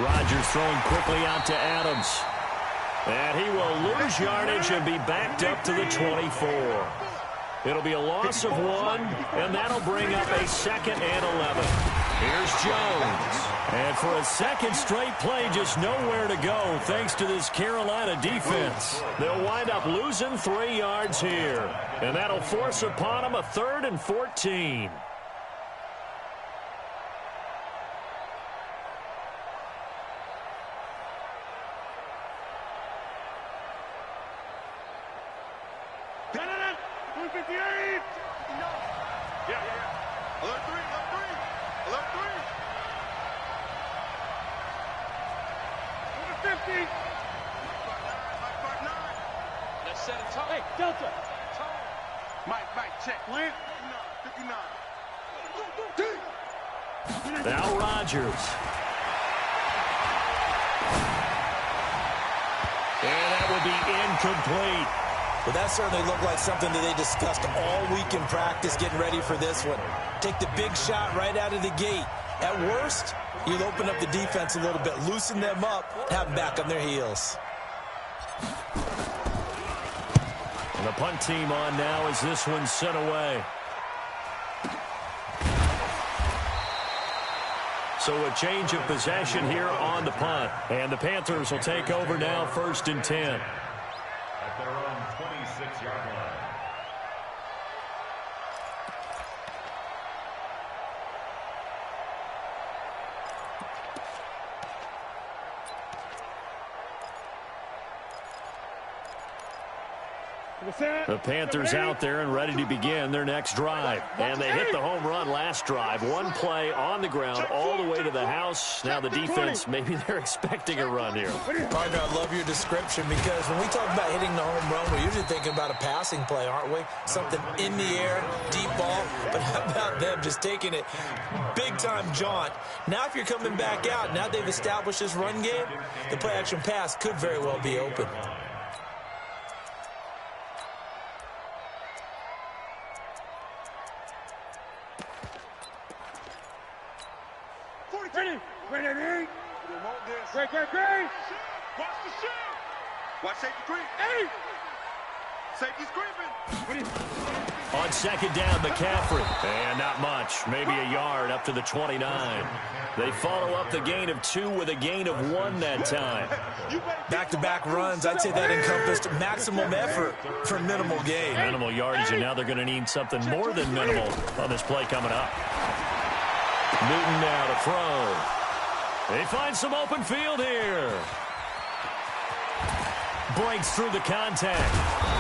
Rodgers throwing quickly out to Adams. And he will lose yardage and be backed up to the 24. It'll be a loss of 1, and that'll bring up a 2nd and 11. Here's Jones. And for a second straight play, just nowhere to go thanks to this Carolina defense. They'll wind up losing 3 yards here. And that'll force upon them a 3rd and 14. Hey, Delta. Mike, check. Lance. 59. Now Rodgers. And that will be incomplete. Well, that certainly looked like something that they discussed all week in practice getting ready for this one. Take the big shot right out of the gate. At worst, you'll open up the defense a little bit, loosen them up, have them back on their heels. And the punt team on now as this one's sent away. So a change of possession here on the punt. And the Panthers will take over now, 1st and 10. At their own 26-yard line. The Panthers out there and ready to begin their next drive. And they hit the home run last drive. 1 play on the ground all the way to the house. Now the defense, maybe they're expecting a run here. Partner, I love your description because when we talk about hitting the home run, we're usually thinking about a passing play, aren't we? Something in the air, deep ball. But how about them just taking it big-time jaunt? Now if you're coming back out, now they've established this run game, the play-action pass could very well be open. Great. Watch the shoot. Watch safety creep. Hey! Safety's creeping. On 2nd down, McCaffrey. And not much. Maybe a yard up to the 29. They follow up the gain of 2 with a gain of 1 that time. Back-to-back runs, I'd say that encompassed maximum effort for minimal gain. Minimal yardage, and now they're going to need something more than minimal on this play coming up. Newton now to throw. They find some open field here. Breaks through the contact.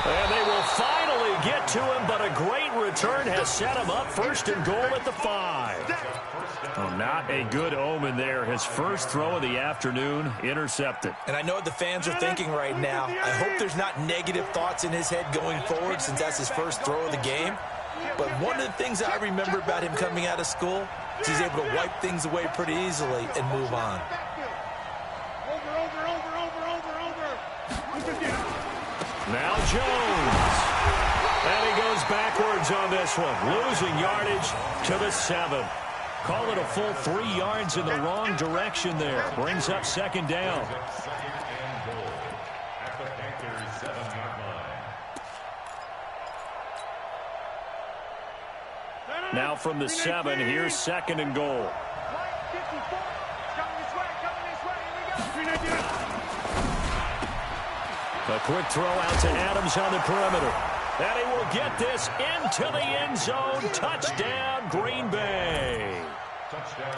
And they will finally get to him, but a great return has set him up 1st and goal at the 5. Oh, not a good omen there. His first throw of the afternoon intercepted. And I know what the fans are thinking right now. I hope there's not negative thoughts in his head going forward since that's his first throw of the game. But one of the things I remember about him coming out of school is he's able to wipe things away pretty easily and move on. Now Jones. And he goes backwards on this one. Losing yardage to the 7. Call it a full 3 yards in the wrong direction there. Brings up 2nd down. Now from the 7, here's 2nd and goal. A quick throw out to Adams on the perimeter. And he will get this into the end zone. Touchdown, Green Bay.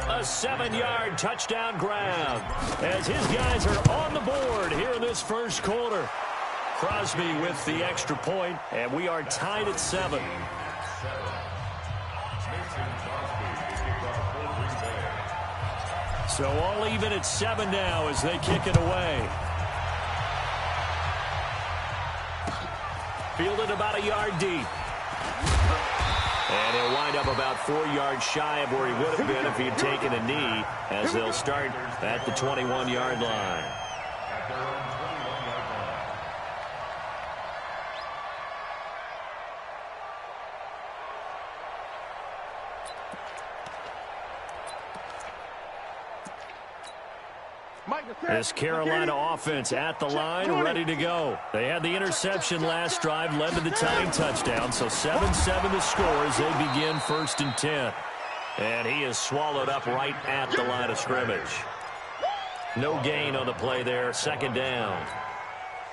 A 7-yard touchdown grab as his guys are on the board here in this first quarter. Crosby with the extra point, and we are tied at 7. So all even at 7 now as they kick it away. Fielded about a yard deep. And he'll wind up about 4 yards shy of where he would have been if he had taken a knee, as they'll start at the 21-yard line. This Carolina offense at the line, ready to go. They had the interception last drive, led to the tying touchdown, so 7-7 the score as they begin 1st and 10. And he is swallowed up right at the line of scrimmage. No gain on the play there, 2nd down.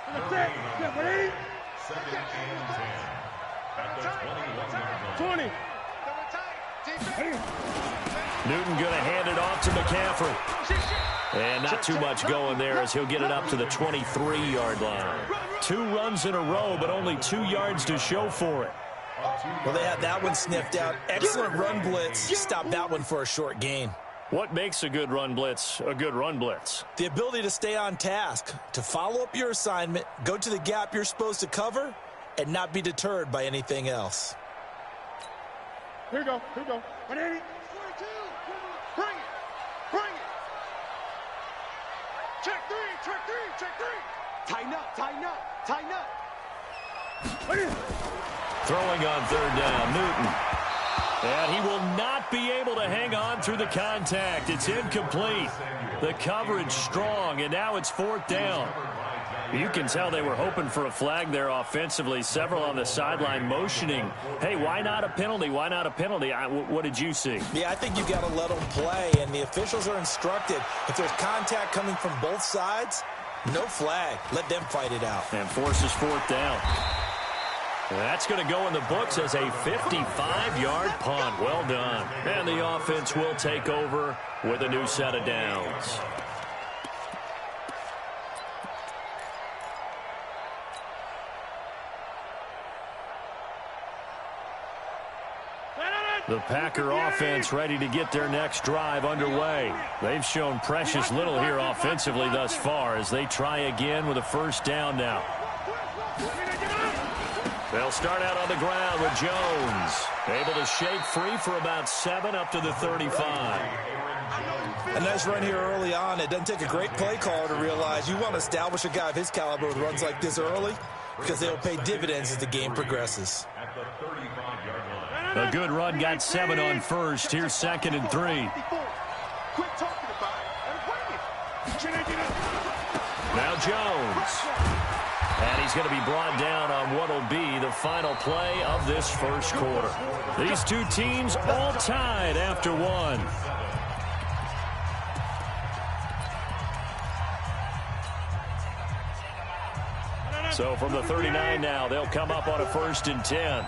2nd and 10. At the 21-yard line. 20. Newton going to hand it off to McCaffrey. And not too much going there as he'll get it up to the 23-yard line. 2 runs in a row, but only 2 yards to show for it. Well, they had that one sniffed out. Excellent run blitz. Stopped that one for a short gain. What makes a good run blitz a good run blitz? The ability to stay on task, to follow up your assignment, go to the gap you're supposed to cover, and not be deterred by anything else. Here we go. 180. 42. Bring it. Check three. Tighten up. Throwing on 3rd down, Newton. And he will not be able to hang on through the contact. It's incomplete. The coverage strong, and now it's 4th down. You can tell they were hoping for a flag there offensively. Several on the sideline motioning, hey, why not a penalty? What did you see? Yeah, I think you've got to let them play, and the officials are instructed. If there's contact coming from both sides, no flag. Let them fight it out. And forces 4th down. That's going to go in the books as a 55-yard punt. Well done. And the offense will take over with a new set of downs. The Packer offense ready to get their next drive underway. They've shown precious little here offensively thus far as they try again with a 1st down now. They'll start out on the ground with Jones. Able to shake free for about 7 up to the 35. A nice run here early on. It doesn't take a great play caller to realize you want to establish a guy of his caliber with runs like this early because they'll pay dividends as the game progresses. At the 35-yard line. A good run got 7 on 1st. Here's 2nd and 3. Quit talking about it. Now Jones. And he's going to be brought down on what will be the final play of this 1st quarter. These 2 teams all tied after 1. So from the 39 now, they'll come up on a 1st and 10.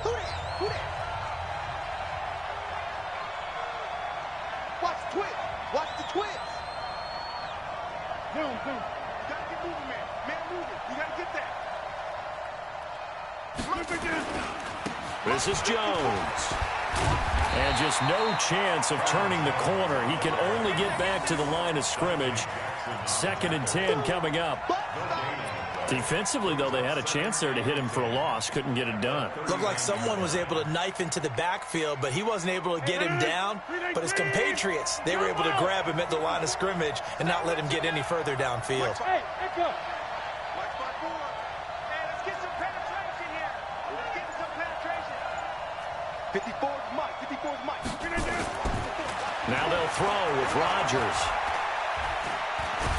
Watch the twist. Zoom. You gotta get moving, man. Man moving. You gotta get that. This is Jones. And just no chance of turning the corner. He can only get back to the line of scrimmage. 2nd and 10 coming up. Defensively, though, they had a chance there to hit him for a loss. Couldn't get it done. Looked like someone was able to knife into the backfield, but he wasn't able to get him down. But his compatriots, they were able to grab him at the line of scrimmage and not let him get any further downfield. Hey, let's go. Watch my board. Hey, let's get some penetration here. Let's get some penetration. 54 is Mike. 54 is Mike. Now they'll throw with Rodgers.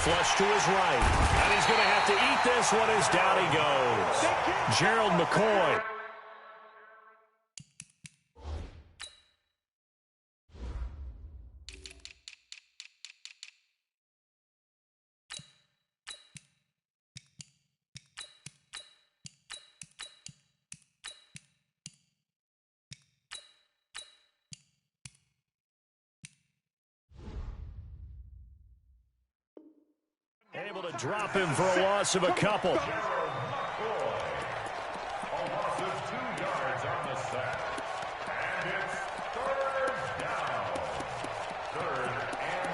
Flush to his right. And he's going to have to eat this one as down he goes. Gerald McCoy. Able to drop him for a loss of a couple. A loss of 2 yards on the sack. And it's 3rd down. 3rd and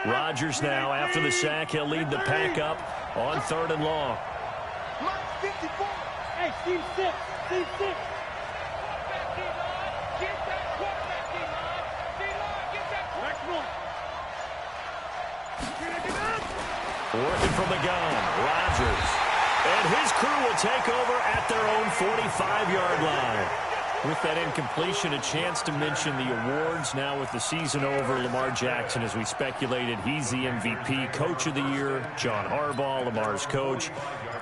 12. Rodgers now, after the sack, he'll lead the pack up on 3rd and long. Mike 54. Hey, Steve 6. Steve 6. Working from the gun, Rodgers. And his crew will take over at their own 45-yard line. With that incompletion, a chance to mention the awards. Now with the season over, Lamar Jackson, as we speculated, he's the MVP, Coach of the Year. John Harbaugh, Lamar's coach.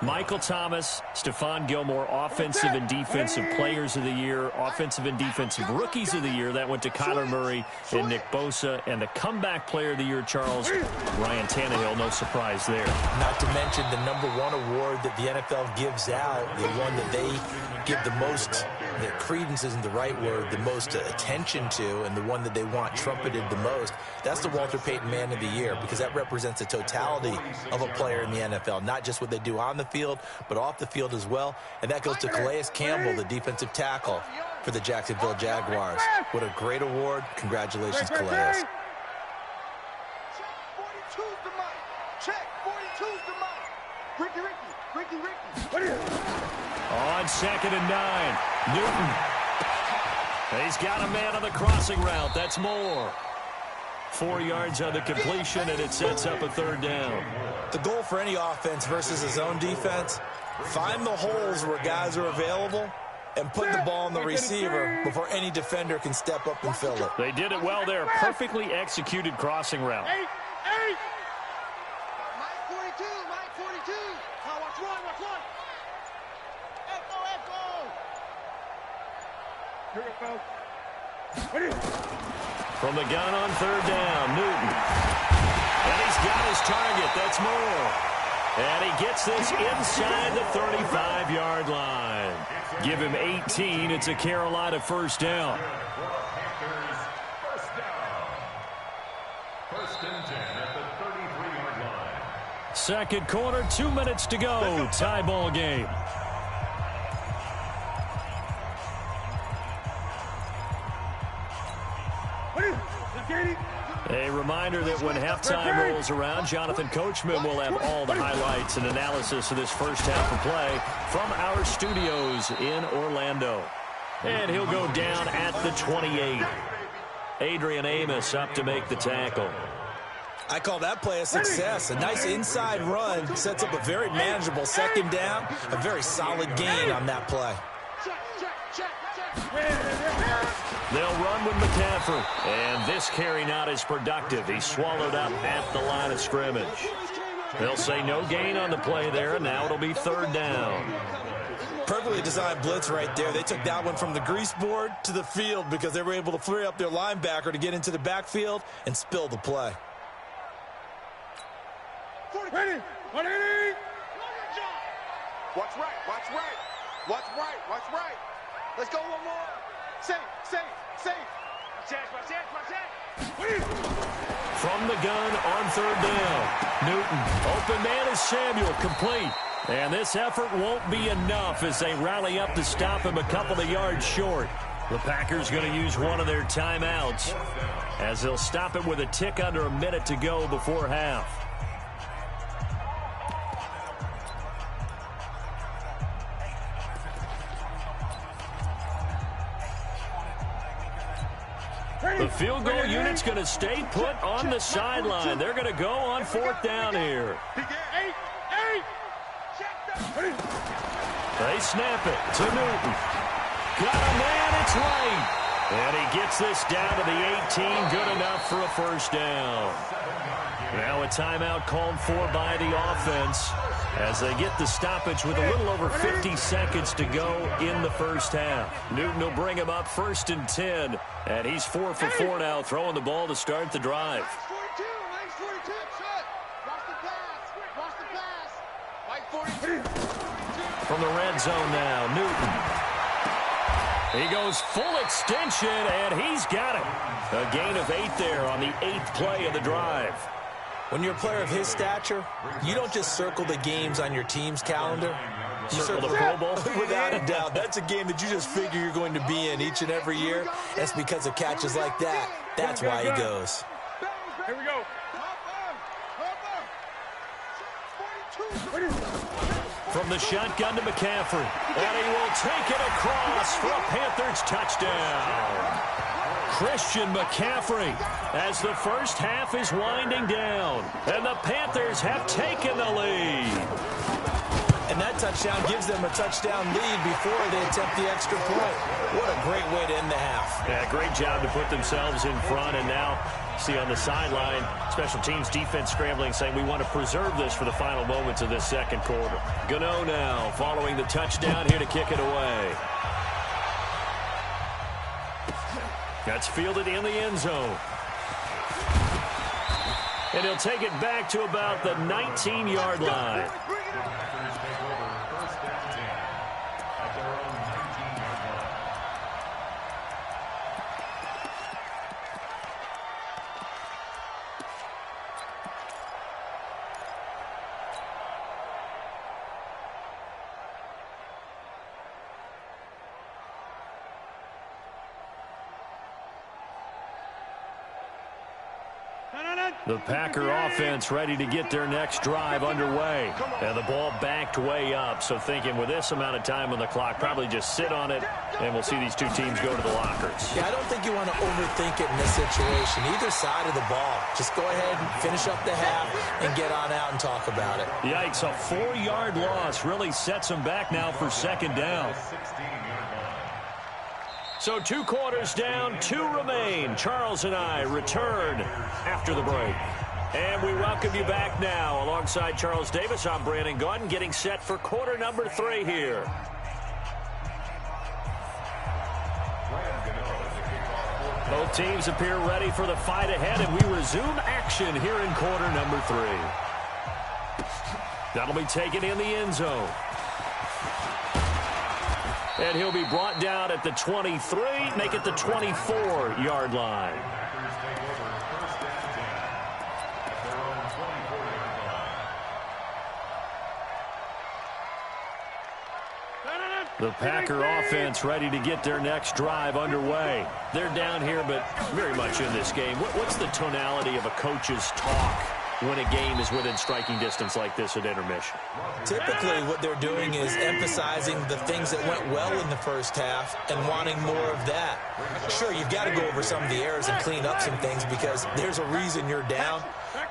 Michael Thomas, Stephon Gilmore, Offensive and Defensive Players of the Year, Offensive and Defensive Rookies of the Year. That went to Kyler Murray and Nick Bosa. And the Comeback Player of the Year, Charles, Ryan Tannehill, no surprise there. Not to mention the #1 award that the NFL gives out, the one that they give the most, the credence isn't the right word, the most attention to, and the one that they want trumpeted the most. That's the Walter Payton Man of the Year, because that represents the totality of a player in the NFL, not just what they do on the field, but off the field as well. And that goes to Calais Campbell, the defensive tackle for the Jacksonville Jaguars. What a great award. Congratulations, Calais. Check 42's the mic. Check 42's the mic. Ricky. On 2nd and 9, Newton. He's got a man on the crossing route. That's Moore. 4 yards on the completion, and it sets up a 3rd down. The goal for any offense versus his own defense, find the holes where guys are available and put the ball on the receiver before any defender can step up and fill it. They did it well there. Perfectly executed crossing route. Mike 42. Oh, watch one. Echo. From the gun on 3rd down, Newton. And he's got his target. That's Moore. And he gets this inside the 35-yard line. Give him 18. It's a Carolina 1st down. First and 10 at the 33-yard line. 2nd quarter, 2 minutes to go. Tie ball game. A reminder that when halftime rolls around, Jonathan Coachman will have all the highlights and analysis of this first half of play from our studios in Orlando. And he'll go down at the 28. Adrian Amos up to make the tackle. I call that play a success. A nice inside run sets up a very manageable 2nd down, a very solid gain on that play. They'll run with McCaffrey, and this carry not as productive. He's swallowed up at the line of scrimmage. They'll say no gain on the play there, and now it'll be 3rd down. Perfectly designed blitz right there. They took that one from the grease board to the field because they were able to free up their linebacker to get into the backfield and spill the play. Ready. Watch right. Let's go one more. Safe. From the gun on 3rd down, Newton. Open man is Samuel, complete. And this effort won't be enough as they rally up to stop him a couple of yards short. The Packers going to use one of their timeouts as they'll stop it with a tick under a minute to go before half. The field goal unit's going to stay put on the sideline. They're going to go on 4th down here. They snap it to Newton. Got a man, it's right. And he gets this down to the 18, good enough for a 1st down. Now a timeout called for by the offense as they get the stoppage with a little over 50 seconds to go in the first half. Newton will bring him up 1st and 10, and he's 4 for 4 now, throwing the ball to start the drive. Nice 42. Watch the pass. Mike 42. From the red zone now, Newton. He goes full extension, and he's got it. A gain of 8 there on the 8th play of the drive. When you're a player of his stature, you don't just circle the games on your team's calendar. You Circle the Pro Bowl? Without a doubt. That's a game that you just figure you're going to be in each and every year. That's because of catches like that. That's why he goes. Here we go. From the shotgun to McCaffrey. And he will take it across for a Panthers touchdown. Christian McCaffrey as the first half is winding down. And the Panthers have taken the lead. And that touchdown gives them a touchdown lead before they attempt the extra point. What a great way to end the half. Yeah, great job to put themselves in front. And now, see on the sideline, special teams defense scrambling, saying we want to preserve this for the final moments of this second quarter. Gano now following the touchdown here to kick it away. That's fielded in the end zone. And he'll take it back to about the 19-yard line. The Packer offense ready to get their next drive underway. And the ball backed way up. So thinking with this amount of time on the clock, probably just sit on it, and we'll see these two teams go to the lockers. Yeah, I don't think you want to overthink it in this situation. Either side of the ball. Just go ahead and finish up the half and get on out and talk about it. Yikes, a 4-yard loss really sets them back now for second down. So 2 quarters down, 2 remain. Charles and I return after the break. And we welcome you back now. Alongside Charles Davis, I'm Brandon Gaudin, getting set for quarter number 3 here. Both teams appear ready for the fight ahead, and we resume action here in quarter number 3. That'll be taken in the end zone. And he'll be brought down at the 23, make it the 24-yard line. The Packer offense ready to get their next drive underway. They're down here, but very much in this game. What's the tonality of a coach's talk when a game is within striking distance like this at intermission? Typically, what they're doing is emphasizing the things that went well in the first half and wanting more of that. Sure, you've got to go over some of the errors and clean up some things because there's a reason you're down.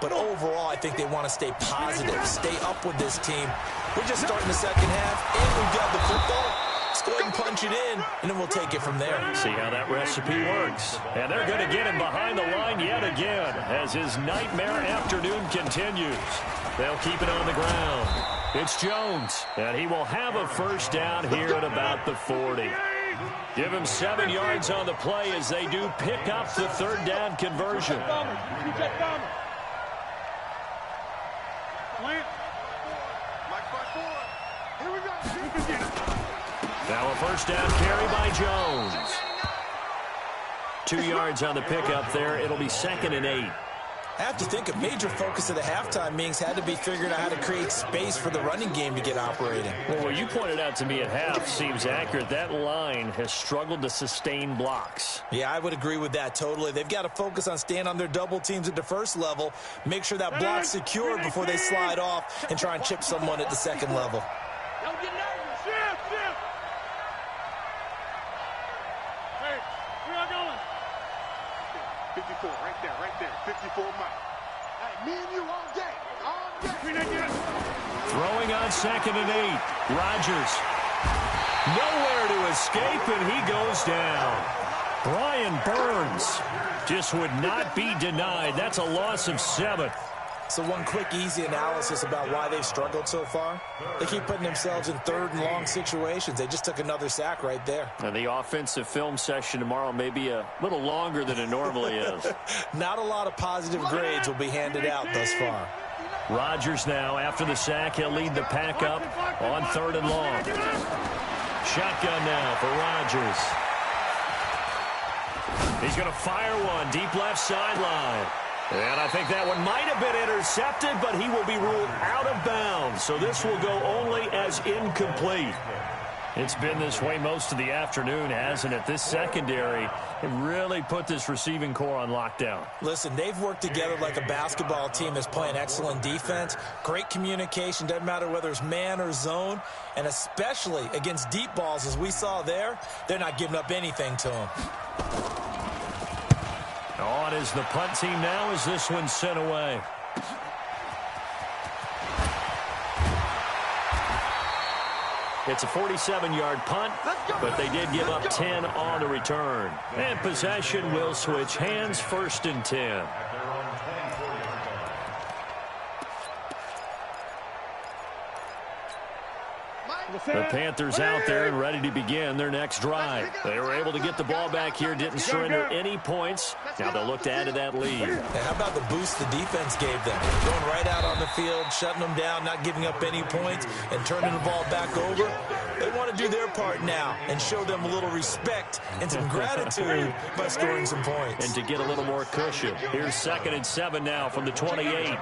But overall, I think they want to stay positive, stay up with this team. We're just starting the second half, and we've got the football. Let's go ahead and punch it in, and then we'll take it from there. See how that recipe works. And they're going to get him behind the line yet again as his nightmare afternoon continues. They'll keep it on the ground. It's Jones, and he will have a first down here at about the 40. Give him 7 yards on the play as they do pick up the third down conversion. Now a first down carry by Jones. 2 yards on the pickup there. It'll be 2nd and 8. I have to think a major focus of the halftime meetings had to be figuring out how to create space for the running game to get operating. Well, what you pointed out to me at half seems accurate. That line has struggled to sustain blocks. Yeah, I would agree with that totally. They've got to focus on staying on their double teams at the first level, make sure that block's secure before they slide off and try and chip someone at the second level. Don't get nervous. Shift. Hey, where y'all going? 54, right there. 54 miles. Hey, me and you all day. Throwing on 2nd and 8. Rodgers. Nowhere to escape, and he goes down. Brian Burns just would not be denied. That's a loss of 7. So one quick, easy analysis about why they've struggled so far. They keep putting themselves in 3rd and long situations. They just took another sack right there. And the offensive film session tomorrow may be a little longer than it normally is. Not a lot of positive grades will be handed out thus far. Rodgers now, after the sack, he'll lead the pack up on 3rd and long. Shotgun now for Rodgers. He's going to fire one deep left sideline. And I think that one might have been intercepted, but he will be ruled out of bounds. So this will go only as incomplete. It's been this way most of the afternoon, hasn't it? This secondary have really put this receiving core on lockdown. Listen, they've worked together like a basketball team that's playing excellent defense. Great communication, doesn't matter whether it's man or zone. And especially against deep balls, as we saw there, they're not giving up anything to them. On is the punt team now as this one's sent away. It's a 47-yard punt, but they did give up 10 on the return. And possession will switch hands, 1st and 10. The Panthers out there and ready to begin their next drive. They were able to get the ball back here, didn't surrender any points. Now they'll look to add to that lead. And how about the boost the defense gave them? Going right out on the field, shutting them down, not giving up any points, and turning the ball back over. They want to do their part now and show them a little respect and some gratitude by scoring some points. And to get a little more cushion. Here's 2nd and 7 now from the 28.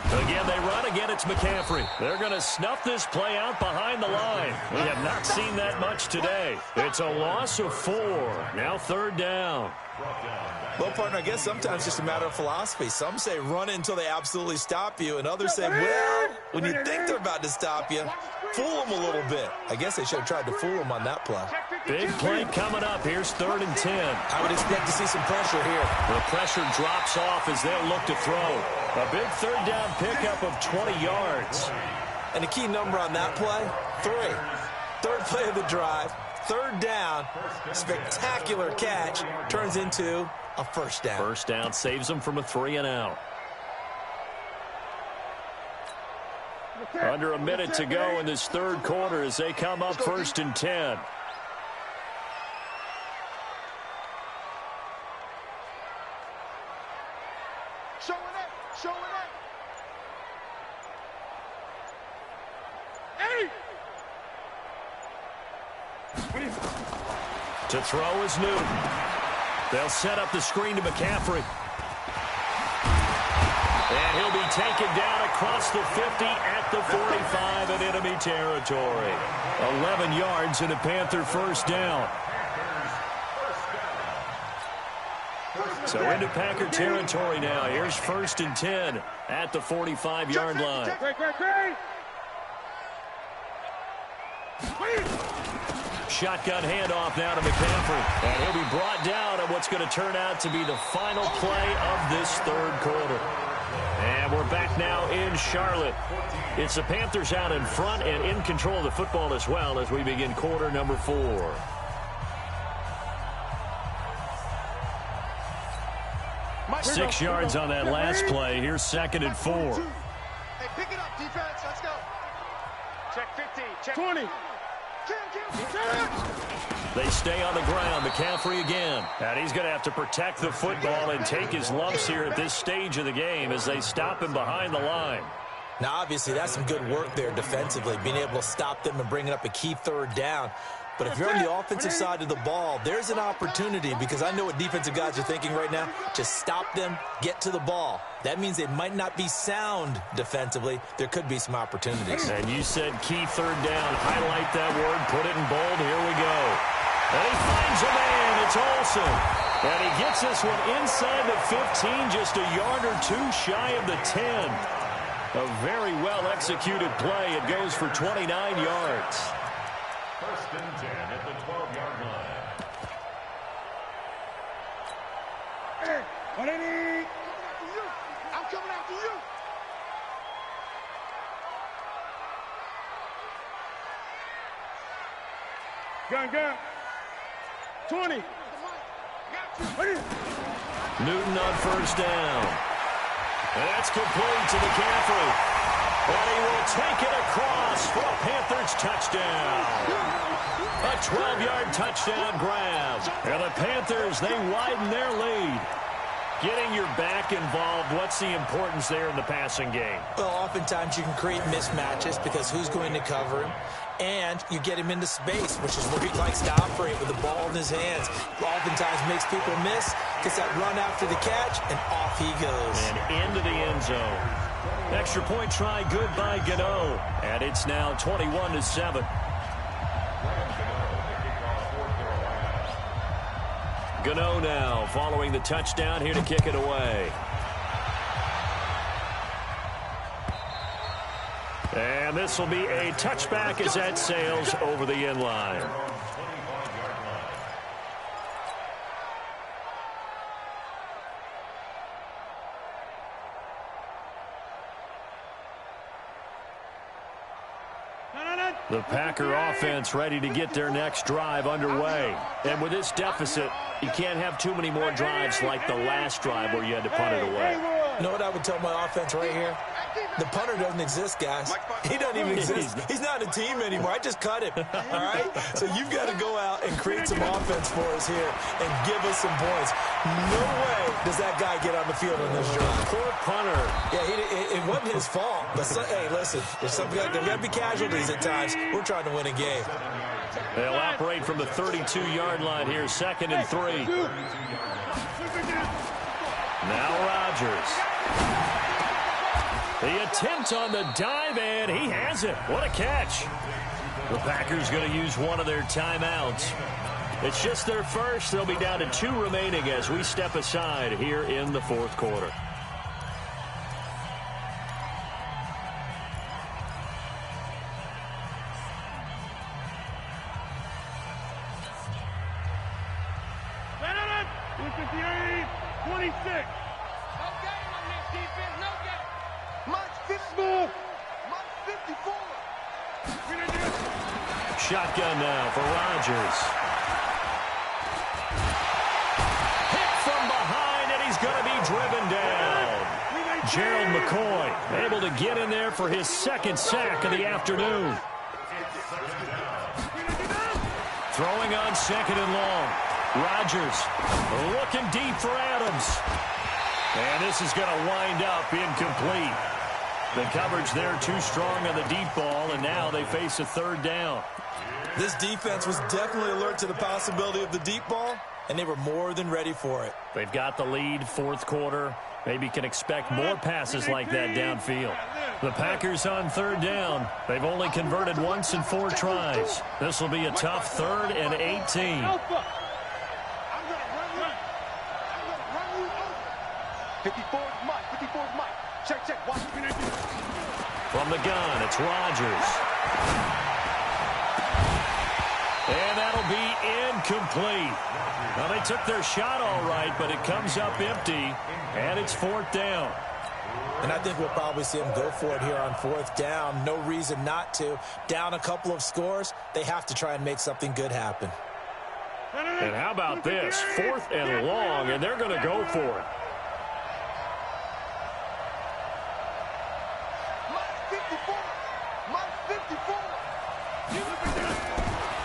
Again, they run. Again, it's McCaffrey. They're going to snuff this play out behind the line. We have not seen that much today. It's a loss of 4. Now 3rd down. Well, partner, I guess sometimes it's just a matter of philosophy. Some say run it until they absolutely stop you, and others say, well, when you think they're about to stop you, fool them a little bit. I guess they should have tried to fool them on that play. Big play coming up. Here's 3rd and 10. I would expect to see some pressure here. The pressure drops off as they'll look to throw. A big 3rd down pickup of 20 yards. And the key number on that play, 3. 3rd play of the drive, 3rd down, spectacular catch, turns into a 1st down. 1st down saves them from a 3 and out. Under a minute to go in this 3rd quarter as they come up 1st and 10. Showing it. To throw is Newton. They'll set up the screen to McCaffrey. And he'll be taken down across the 50 at the 45 in enemy territory. 11 yards and a Panther 1st down. So into Packer territory now. Here's 1st and 10 at the 45-yard line. Shotgun handoff now to McCaffrey. And he'll be brought down at what's going to turn out to be the final play of this 3rd quarter. And we're back now in Charlotte. It's the Panthers out in front and in control of the football as well as we begin quarter number 4. Six yards on that last play. Here's 2nd and 4. Hey, pick it up, defense. Let's go. Check 50. Check 20. They stay on the ground. McCaffrey again. And he's going to have to protect the football and take his lumps here at this stage of the game as they stop him behind the line. Now, obviously, that's some good work there defensively, being able to stop them and bringing up a key 3rd down. But if you're on the offensive side of the ball, there's an opportunity, because I know what defensive guys are thinking right now. Just stop them, get to the ball. That means they might not be sound defensively. There could be some opportunities. And you said key 3rd down. Highlight that word. Put it in bold. Here we go. And he finds a man. It's Olsen. And he gets this one inside the 15, just a yard or 2 shy of the 10. A very well-executed play. It goes for 29 yards. 1st and 10 at the 12-yard line. Hey, what I need? I'm coming after you. Gun. 20. Newton on 1st down. And that's complete to McCaffrey. And he will take it across for a Panthers touchdown. A 12-yard touchdown grab. And the Panthers, they widen their lead. Getting your back involved, what's the importance there in the passing game? Well, oftentimes you can create mismatches because who's going to cover him? And you get him into space, which is where he likes to operate with the ball in his hands. Oftentimes makes people miss, gets that run after the catch, and off he goes. And into the end zone. Extra point try good by Gano. And it's now 21-7. Gano now following the touchdown here to kick it away. And this will be a touchback as that sails over the end line. The Packer offense ready to get their next drive underway. And with this deficit, you can't have too many more drives like the last drive where you had to punt it away. You know what I would tell my offense right here? The punter doesn't exist, guys. He doesn't even exist. He's not a team anymore. I just cut him, all right? So you've got to go out and create some offense for us here and give us some points. No way does that guy get on the field on this drive. Poor punter. Yeah, it wasn't his fault. But, hey, listen, there's got to be casualties at times. We're trying to win a game. They'll operate from the 32-yard line here, 2nd and 3. Now Rodgers. The attempt on the dive, and he has it. What a catch. The Packers going to use one of their timeouts. It's just their first. They'll be down to 2 remaining as we step aside here in the 4th quarter. Shotgun now for Rodgers. Hit from behind, and he's going to be driven down. Gerald McCoy able to get in there for his 2nd sack of the afternoon. Throwing on 2nd and long. Rodgers looking deep for Adams. And this is going to wind up incomplete. The coverage there too strong on the deep ball, and now they face a 3rd down. This defense was definitely alert to the possibility of the deep ball, and they were more than ready for it. They've got the lead, 4th quarter. Maybe can expect more passes like that downfield. The Packers on 3rd down. They've only converted once in 4 tries. This will be a tough 3rd and 18. 54's Mike. 54's Mike. Check. Watch. From the gun, it's Rodgers. And that'll be incomplete. Well, they took their shot all right, but it comes up empty, and it's 4th down. And I think we'll probably see them go for it here on 4th down. No reason not to. Down a couple of scores, they have to try and make something good happen. And how about this? 4th and long, and they're going to go for it.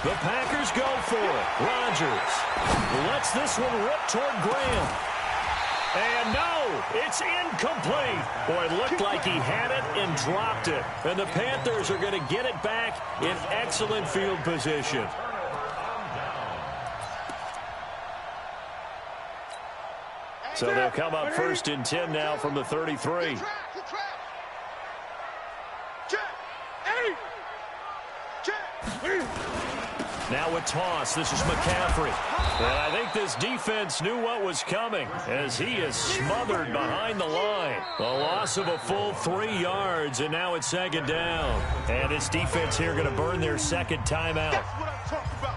The Packers go for it. Rodgers lets this one rip toward Graham. And no, it's incomplete. Boy, it looked like he had it and dropped it. And the Panthers are going to get it back in excellent field position. So they'll come up 1st and 10 now from the 33. Now a toss. This is McCaffrey. And I think this defense knew what was coming as he is smothered behind the line. A loss of a full 3 yards, and now it's 2nd down. And this defense here going to burn their 2nd timeout.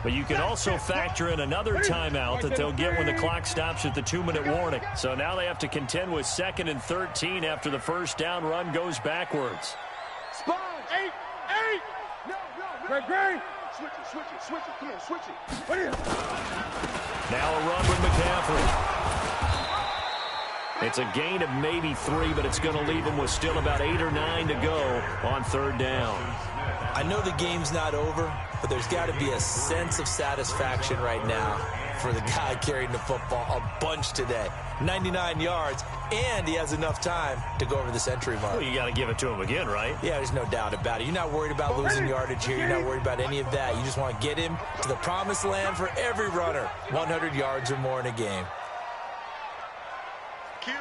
But you can also factor in another timeout that they'll get when the clock stops at the 2-minute warning. So now they have to contend with 2nd and 13 after the 1st down run goes backwards. Spawn. 8. No. Great. Switch it. Come on, switch it. Now a run with McCaffrey. It's a gain of maybe 3, but it's going to leave them with still about 8 or 9 to go on 3rd down. I know the game's not over, but there's got to be a sense of satisfaction right now for the guy carrying the football a bunch today. 99 yards, and he has enough time to go over the century mark. Well, you got to give it to him again, right? Yeah, there's no doubt about it. You're not worried about losing yardage here. You're not worried about any of that. You just want to get him to the promised land for every runner. 100 yards or more in a game. Kill.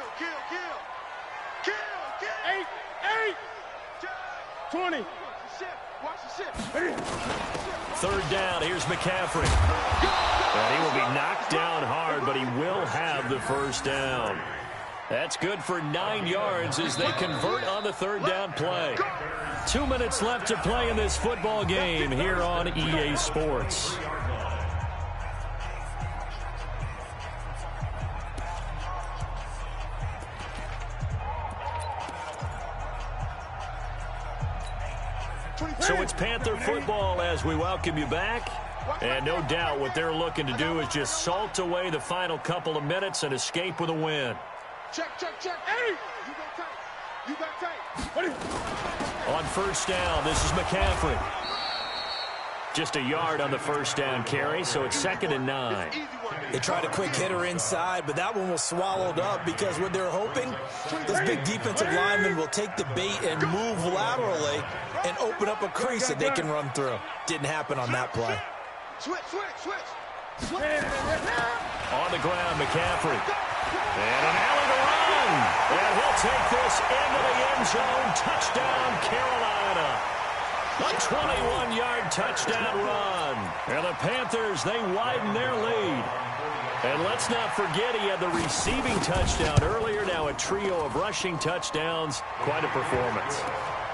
8. 20. Watch the shift. 3rd down. Here's McCaffrey. And he will be knocked down hard, but he will have the 1st down. That's good for 9 yards as they convert on the 3rd down play. 2 minutes left to play in this football game here on EA Sports. So it's Panther football as we welcome you back. And no doubt what they're looking to do is just salt away the final couple of minutes and escape with a win. Check, check, check. Hey! You got tight. You got tight. On first down, this is McCaffrey. Just a yard on the first down carry, so it's 2nd and 9. They tried a quick hitter inside, but that one was swallowed up because what they're hoping, this big defensive lineman will take the bait and move laterally and open up a crease that they can run through. Didn't happen on that play. Switch. On the ground, McCaffrey. And an alley to run. And he'll take this into the end zone. Touchdown, Carolina. A 21-yard touchdown run. And the Panthers, they widen their lead. And let's not forget he had the receiving touchdown earlier. Now a trio of rushing touchdowns. Quite a performance.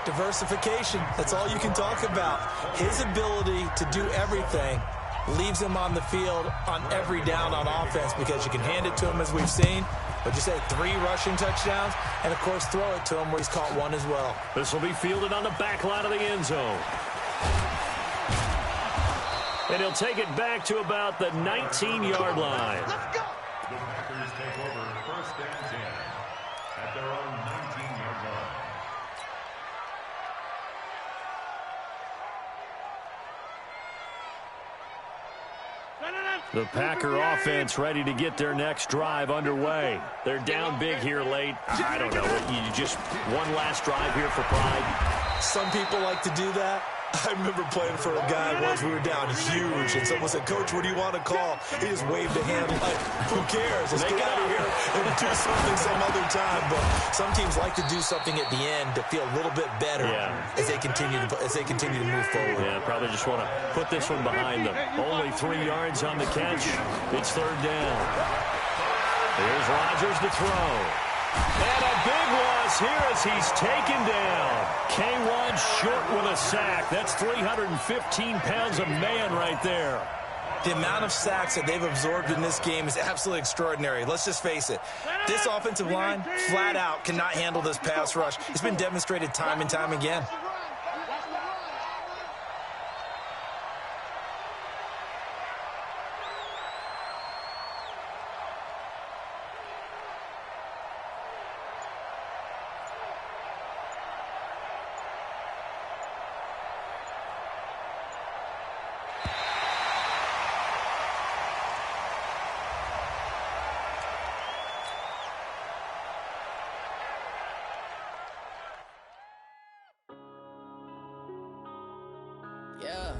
Diversification, that's all you can talk about. His ability to do everything leaves him on the field on every down on offense because you can hand it to him as we've seen. But you say 3 rushing touchdowns, and, of course, throw it to him where he's caught 1 as well. This will be fielded on the back line of the end zone. And he'll take it back to about the 19-yard line. Let's go. The Packers take over 1st and 10 at their own 19-yard line. The Packer offense ready to get their next drive underway. They're down big here late. I don't know. You just one last drive here for pride. Some people like to do that. I remember playing for a guy once. We were down huge, and someone said, "Coach, what do you want to call?" He just waved a hand like, "Who cares? Let's get out of here and do something some other time." But some teams like to do something at the end to feel a little bit better as they continue to move forward. Yeah, probably just want to put this one behind them. Only 3 yards on the catch. It's 3rd down. Here's Rodgers to throw. And a big loss here as he's taken down. K1 short with a sack. That's 315 pounds of man right there. The amount of sacks that they've absorbed in this game is absolutely extraordinary. Let's just face it. This offensive line, flat out, cannot handle this pass rush. It's been demonstrated time and time again. Yeah.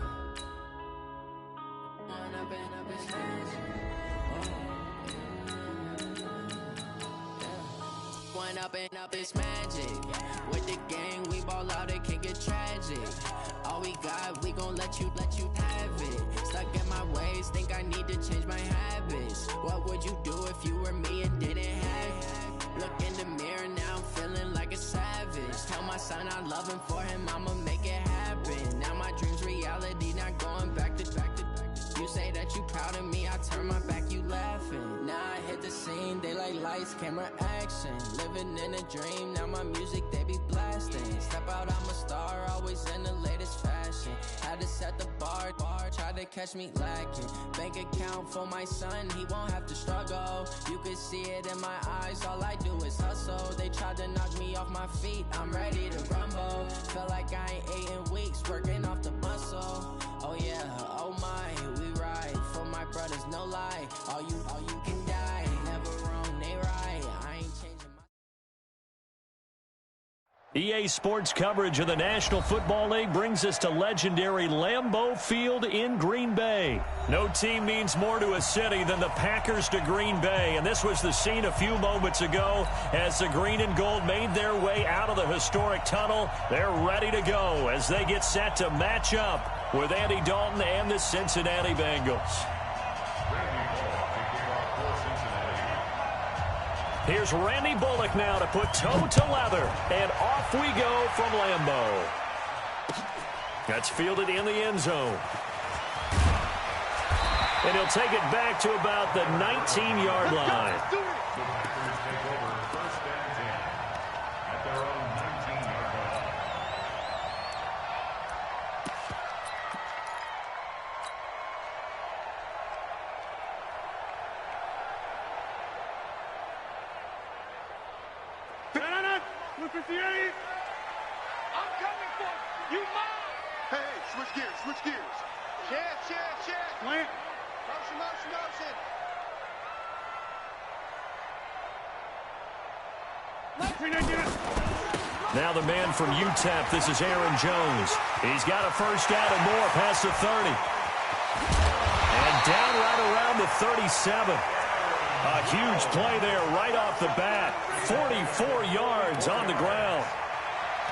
One up and up is magic. With the gang, we ball out, it can get tragic. All we got, we gon' let you have it. Stuck in my ways, think I need to change my habits. What would you do if you were me and didn't have it? Look in the mirror, now I'm feeling like a savage. Tell my son I love him, for him I'ma make it happen. Now my dream's reality, not going back to back. You say that you proud of me, I turn my back, you laughing. Now I hit the scene, they like lights, camera, action. Living in a dream, now my music, they be blasting. Step out, I'm a star, always in the latest fashion. Had to set the bar, try to catch me lacking. Bank account for my son, he won't have to struggle. You can see it in my eyes, all I do is hustle. They tried to knock me off my feet, I'm ready to rumble. Felt like I ain't ate in weeks, working off the muscle. Oh yeah, oh my, we ride for my brothers, no lie. All you can die, never wrong, they right. I ain't changing my... EA Sports coverage of the National Football League brings us to legendary Lambeau Field in Green Bay. No team means more to a city than the Packers to Green Bay, and this was the scene a few moments ago as the green and gold made their way out of the historic tunnel. They're ready to go as they get set to match up with Andy Dalton and the Cincinnati Bengals. Here's Randy Bullock now to put toe to leather, and off we go from Lambeau. That's fielded in the end zone. And he'll take it back to about the 19-yard line. The Packers take over 1st and 10 at their own 19-yard line. 158. I'm coming for you. You mine. Hey, switch gears, switch gears. Check. Slant. Motion. Now the man from UTEP, this is Aaron Jones. He's got a first down and more past the 30. And down right around the 37. A huge play there right off the bat. 44 yards on the ground.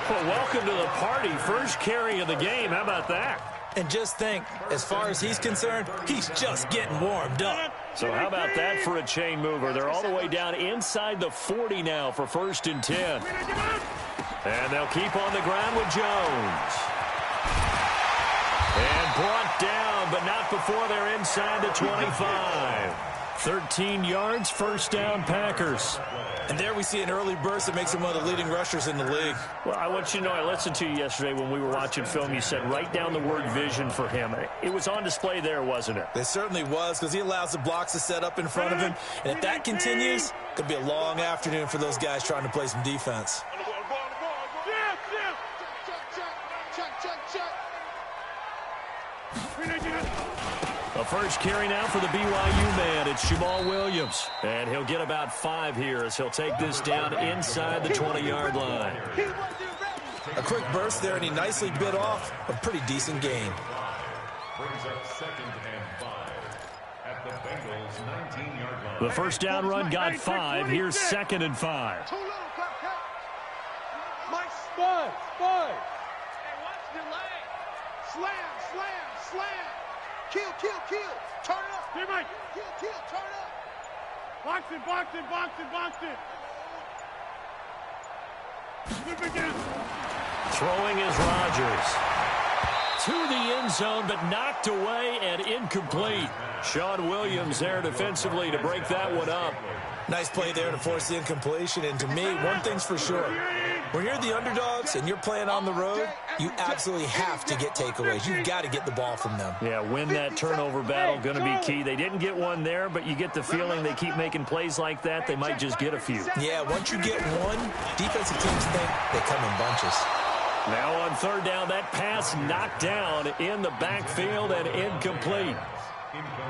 Well, welcome to the party. First carry of the game. How about that? And just think, as far as he's concerned, he's just getting warmed up. So how about that for a chain mover? They're all the way down inside the 40 now for 1st and 10. And they'll keep on the ground with Jones. And brought down, but not before they're inside the 25. 13 yards, first down, Packers. And there we see an early burst that makes him one of the leading rushers in the league. Well, I want you to know, I listened to you yesterday when we were watching film. You said write down the word vision for him. It was on display there, wasn't it? It certainly was, because he allows the blocks to set up in front of him. And if that continues, it could be a long afternoon for those guys trying to play some defense. A first carry now for the BYU man. It's Jamal Williams. And he'll get about 5 here as he'll take this down inside the 20-yard line. A quick burst there, and he nicely bit off a pretty decent gain. Brings up 2nd and 5 at the Bengals' 19-yard line. The first down run got 5. Here's 2nd and 5. Too little, cut. Mike, Spud. hey, watch the leg. Slam. Kill. Turn it up. Hey, Mike. Kill, turn it up. Box it. Flip again. Throwing is Rodgers. To the end zone, but knocked away and incomplete. Sean Williams there defensively to break that one up. Nice play there to force the incompletion. And to me, one thing's for sure. When you're the underdogs and you're playing on the road, you absolutely have to get takeaways. You've got to get the ball from them. Yeah, win that turnover battle, going to be key. They didn't get one there, but you get the feeling they keep making plays like that, they might just get a few. Yeah, once you get one, defensive teams think they come in bunches. Now on 3rd down, that pass knocked down in the backfield and incomplete.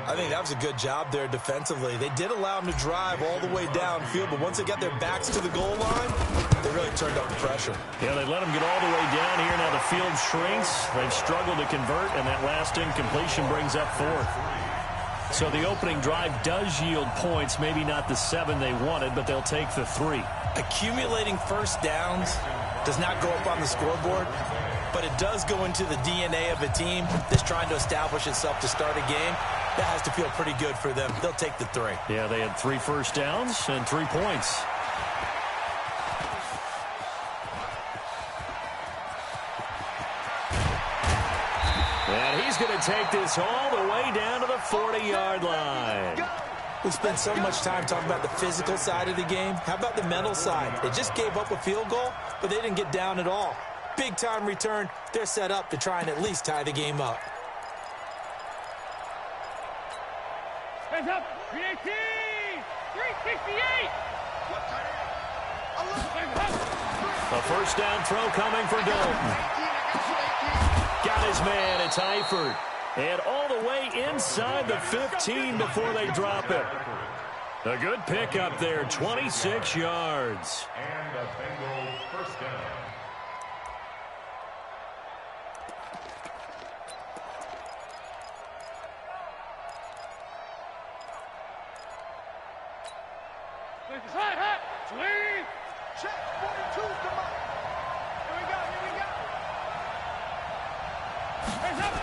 I think that was a good job there defensively. They did allow him to drive all the way downfield, but once they got their backs to the goal line, they really turned up the pressure. Yeah, they let him get all the way down here. Now the field shrinks. They've struggled to convert, and that last incompletion brings up 4th. So the opening drive does yield points, maybe not the 7 they wanted, but they'll take the 3. Accumulating first downs does not go up on the scoreboard, but it does go into the DNA of a team that's trying to establish itself to start a game. That has to feel pretty good for them. They'll take the 3. Yeah, they had 3 first downs and 3 points. And he's going to take this all the way down to the 40-yard line. We've spent so much time talking about the physical side of the game. How about the mental side? They just gave up a field goal, but they didn't get down at all. Big-time return. They're set up to try and at least tie the game up. Hands up. 318. 368. A first down throw coming for Dalton. Got his man. It's Eifert. And all the way inside the 15 before they drop it. A good pickup there, 26 yards. And a Bengal first down. Swing. Check. 42, come on. Here we go. Hands up.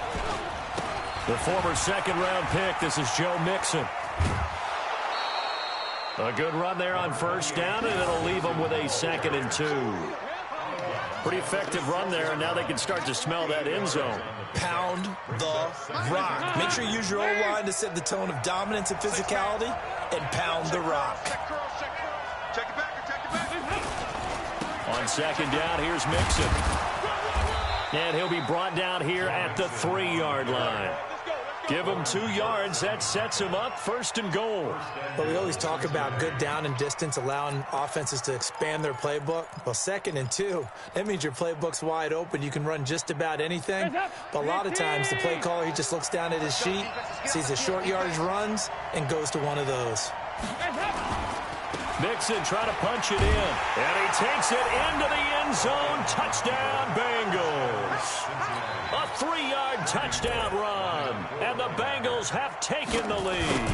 The former second-round pick, this is Joe Mixon. A good run there on first down, and it'll leave them with a 2nd and 2. Pretty effective run there, and now they can start to smell that end zone. Pound the rock. Make sure you use your O-line to set the tone of dominance and physicality, and pound the rock. Check it back. On 2nd down, here's Mixon. And he'll be brought down here at the 3-yard line. Give him 2 yards. That sets him up 1st and goal. But we always talk about good down and distance, allowing offenses to expand their playbook. Well, 2nd and 2, that means your playbook's wide open. You can run just about anything. But a lot of times, the play caller, he just looks down at his sheet, sees the short yardage runs, and goes to one of those. Mixon trying to punch it in. And he takes it into the end zone. Touchdown, Bengals. A 3-yard touchdown run. And the Bengals have taken the lead.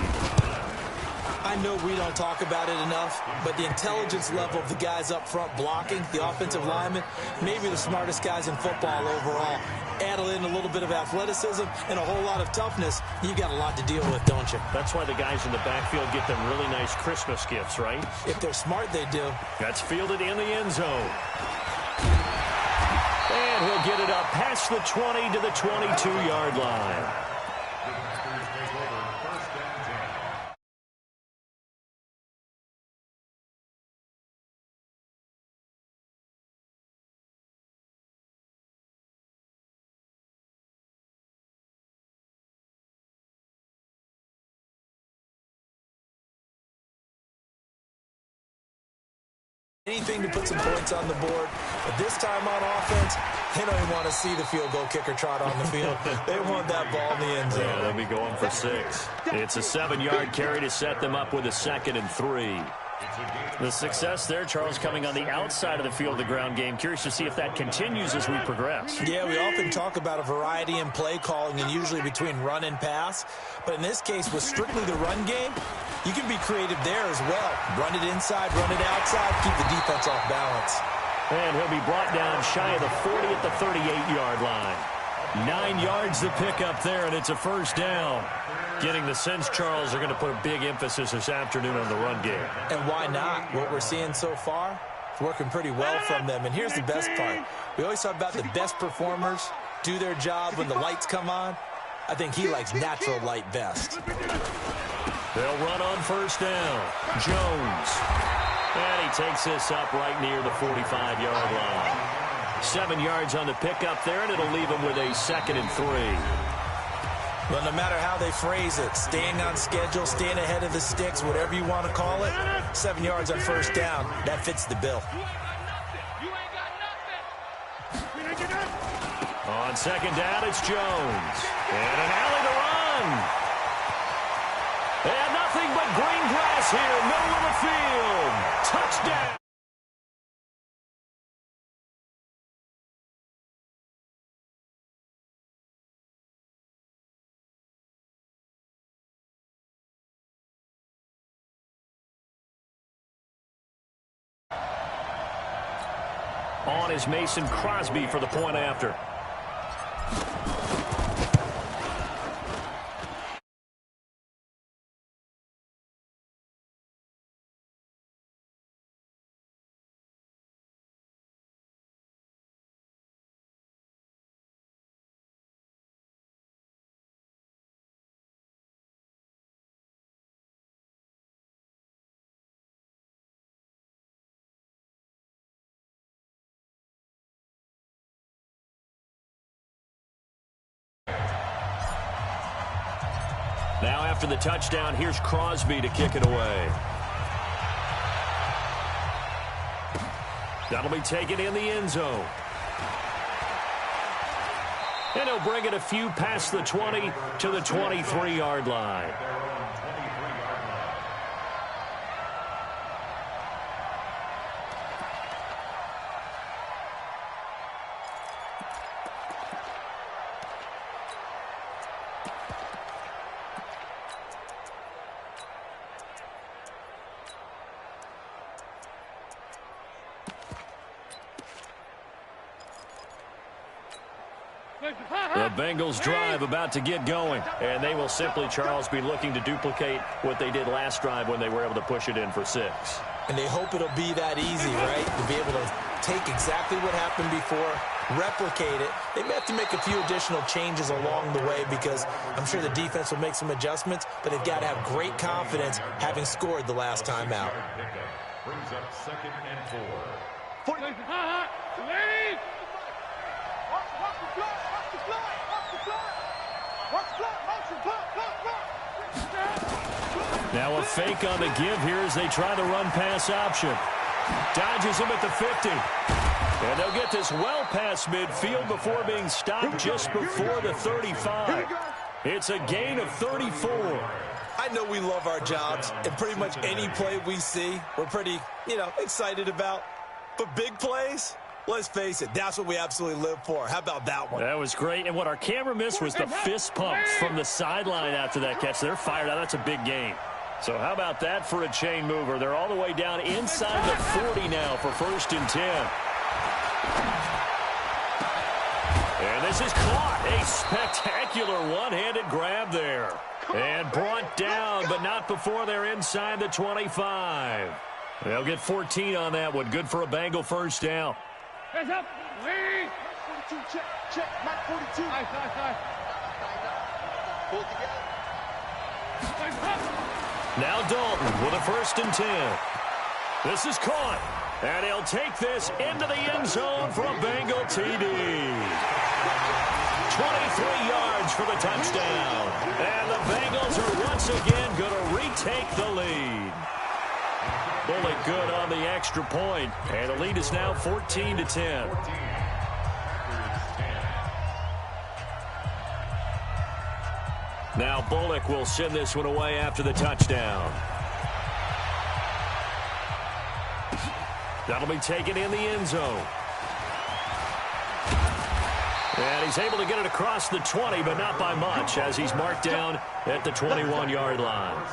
I know we don't talk about it enough, but the intelligence level of the guys up front blocking, the offensive linemen, maybe the smartest guys in football overall. Add in a little bit of athleticism and a whole lot of toughness, you got a lot to deal with, don't you? That's why the guys in the backfield get them really nice Christmas gifts, right? If they're smart, they do. That's fielded in the end zone. And he'll get it up past the 20 to the 22-yard line. Anything to put some points on the board. But this time on offense, they don't even want to see the field goal kicker trot on the field. They want that ball in the end zone. Yeah, they'll be going for 6. It's a 7-yard carry to set them up with a 2nd and 3. The success there, Charles, coming on the outside of the field, the ground game. Curious to see if that continues as we progress. Yeah, we often talk about a variety in play calling and usually between run and pass. But in this case, with strictly the run game, you can be creative there as well. Run it inside, run it outside, keep the defense off balance. And he'll be brought down shy of the 40 at the 38-yard line. 9 yards to pick up there, and it's a 1st down. Getting the sense, Charles, they're going to put a big emphasis this afternoon on the run game. And why not? What we're seeing so far, it's working pretty well from them. And here's the best part. We always talk about the best performers do their job when the lights come on. I think he likes natural light best. They'll run on 1st down. Jones. And he takes this up right near the 45-yard line. 7 yards on the pickup there, and it'll leave him with a 2nd and 3. Well, no matter how they phrase it, staying on schedule, staying ahead of the sticks, whatever you want to call it, 7 yards on 1st down, that fits the bill. On 2nd down, it's Jones. And an alley to run. And nothing but green grass here, middle of the field. Touchdown. On is Mason Crosby for the point after. Now after the touchdown, here's Crosby to kick it away. That'll be taken in the end zone. And he'll bring it a few past the 20 to the 23-yard line. The Bengals drive about to get going, and they will simply, Charles, be looking to duplicate what they did last drive when they were able to push it in for 6. And they hope it'll be that easy, right? To be able to take exactly what happened before, replicate it. They may have to make a few additional changes along the way because I'm sure the defense will make some adjustments, but they've got to have great confidence having scored the last time out. Brings up 2nd and 4. Leave! Watch the block, watch the block, watch the block. Watch the block, motion, Now a fake on the give here as they try the run-pass option. Dodges him at the 50. And they'll get this well past midfield before being stopped just before the 35. It's a gain of 34. I know we love our jobs, and pretty much any play we see, we're pretty, excited about. But big plays, let's face it, that's what we absolutely live for. How about that one? That was great. And what our camera missed was the fist pumps from the sideline after that catch. They're fired out. That's a big gain. So how about that for a chain mover? They're all the way down inside the 40 now for 1st and 10. And this is caught. A spectacular one-handed grab there. And brought down, but not before they're inside the 25. They'll get 14 on that one. Good for a Bengal first down. Hands up. Lead. 42, check, Mike 42. Nice. Pull it together. Hands up. Now Dalton with a 1st and 10. This is caught. And he'll take this into the end zone for a Bengal TD. 23 yards for the touchdown. And the Bengals are once again going to retake the lead. Bullock good on the extra point. And the lead is now 14-10. Now Bullock will send this one away after the touchdown. That'll be taken in the end zone. And he's able to get it across the 20, but not by much, as he's marked down at the 21-yard line.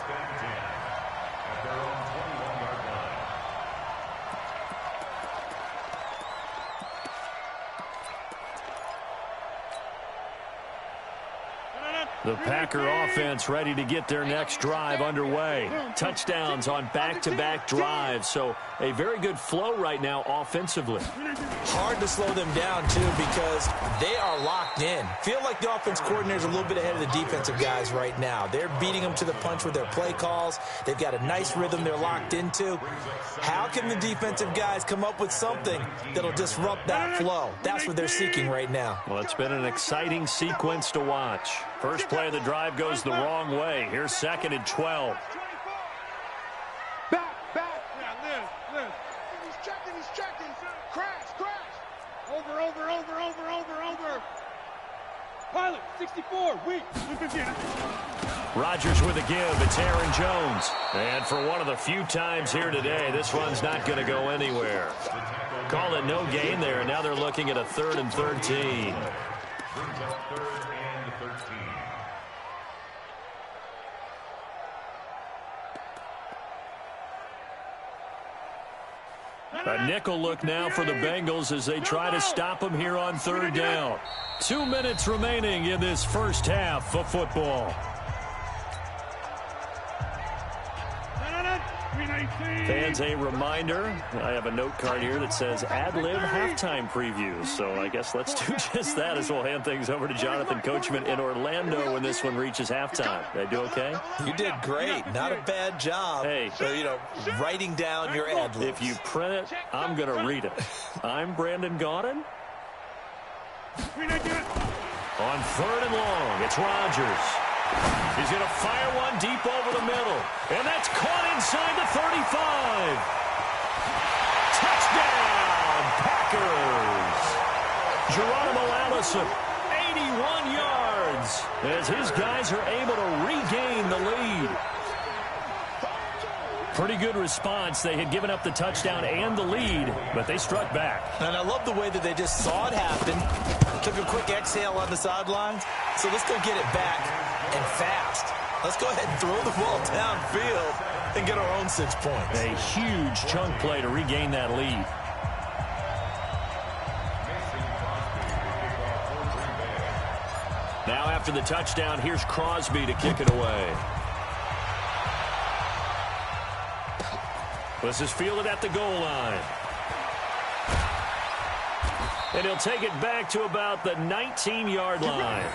The Packer offense ready to get their next drive underway. Touchdowns on back-to-back drives, so a very good flow right now offensively. Hard to slow them down, too, because they are locked in. Feel like the offense coordinator's a little bit ahead of the defensive guys right now. They're beating them to the punch with their play calls. They've got a nice rhythm they're locked into. How can the defensive guys come up with something that'll disrupt that flow? That's what they're seeking right now. Well, it's been an exciting sequence to watch. First play of the drive goes the wrong way. Here's 2nd and 12. Back. Yeah, Liz. He's checking. Crash. Over. Pilot, 64, weak. Rodgers with a give. It's Aaron Jones. And for one of the few times here today, this run's not going to go anywhere. Call it no gain there. Now they're looking at a 3rd and 13. A nickel look now for the Bengals as they try to stop them here on 3rd down. 2 minutes remaining in this first half of football. Fans, a reminder, I have a note card here that says ad-lib halftime previews. So I guess let's do just that as we'll hand things over to Jonathan Coachman in Orlando when this one reaches halftime. Did I do okay? You did great. Not a bad job. Hey. Writing down your ad-libs. If you print it, I'm going to read it. I'm Brandon Gaudin. On 3rd and long, it's Rodgers. He's going to fire one deep over the middle. And that's caught inside the 35. Touchdown, Packers. Geronimo Allison, 81 yards, as his guys are able to regain the lead. Pretty good response. They had given up the touchdown and the lead, but they struck back. And I love the way that they just saw it happen, took a quick exhale on the sidelines. So let's go get it back and fast. Let's go ahead and throw the ball downfield and get our own 6 points. A huge chunk play to regain that lead. Now after the touchdown, here's Crosby to kick it away. This is fielded at the goal line. And he'll take it back to about the 19-yard line.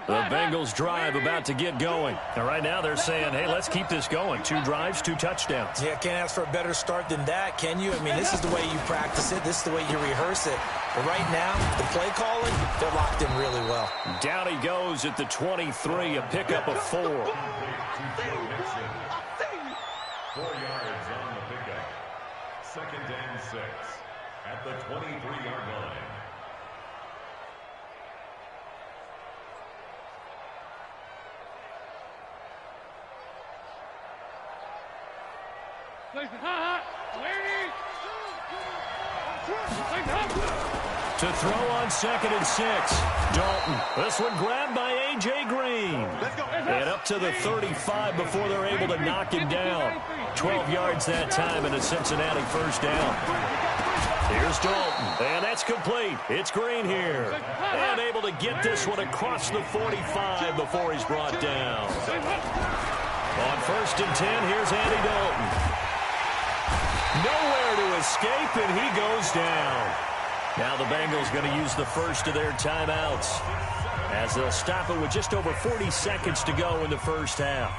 The Bengals drive about to get going. And right now they're saying, hey, let's keep this going. 2 drives, 2 touchdowns. Yeah, can't ask for a better start than that, can you? I mean, this is the way you practice it. This is the way you rehearse it. But right now, the play calling, they're locked in really well. Down he goes at the 23, a pickup of 4. 4 yards on the pickup. 2nd and 6 at the 23-yard line. To throw on 2nd and 6. Dalton. This one grabbed by A.J. Green. And up to the 35 before they're able to knock him down. 12 yards that time and a Cincinnati first down. Here's Dalton. And that's complete. It's Green here. And able to get this one across the 45 before he's brought down. On 1st and 10, here's Andy Dalton. Nowhere to escape, and he goes down. Now the Bengals going to use the first of their timeouts as they'll stop it with just over 40 seconds to go in the first half.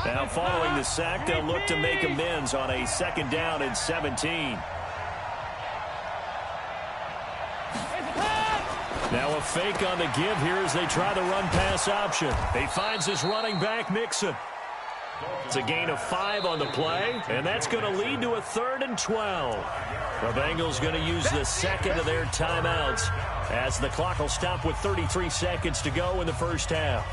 Now following the sack, they'll look to make amends on a 2nd down and 17. Now a fake on the give here as they try the run-pass option. He finds his running back, Mixon. It's a gain of 5 on the play, and that's going to lead to a 3rd and 12. The Bengals going to use the second of their timeouts as the clock will stop with 33 seconds to go in the first half.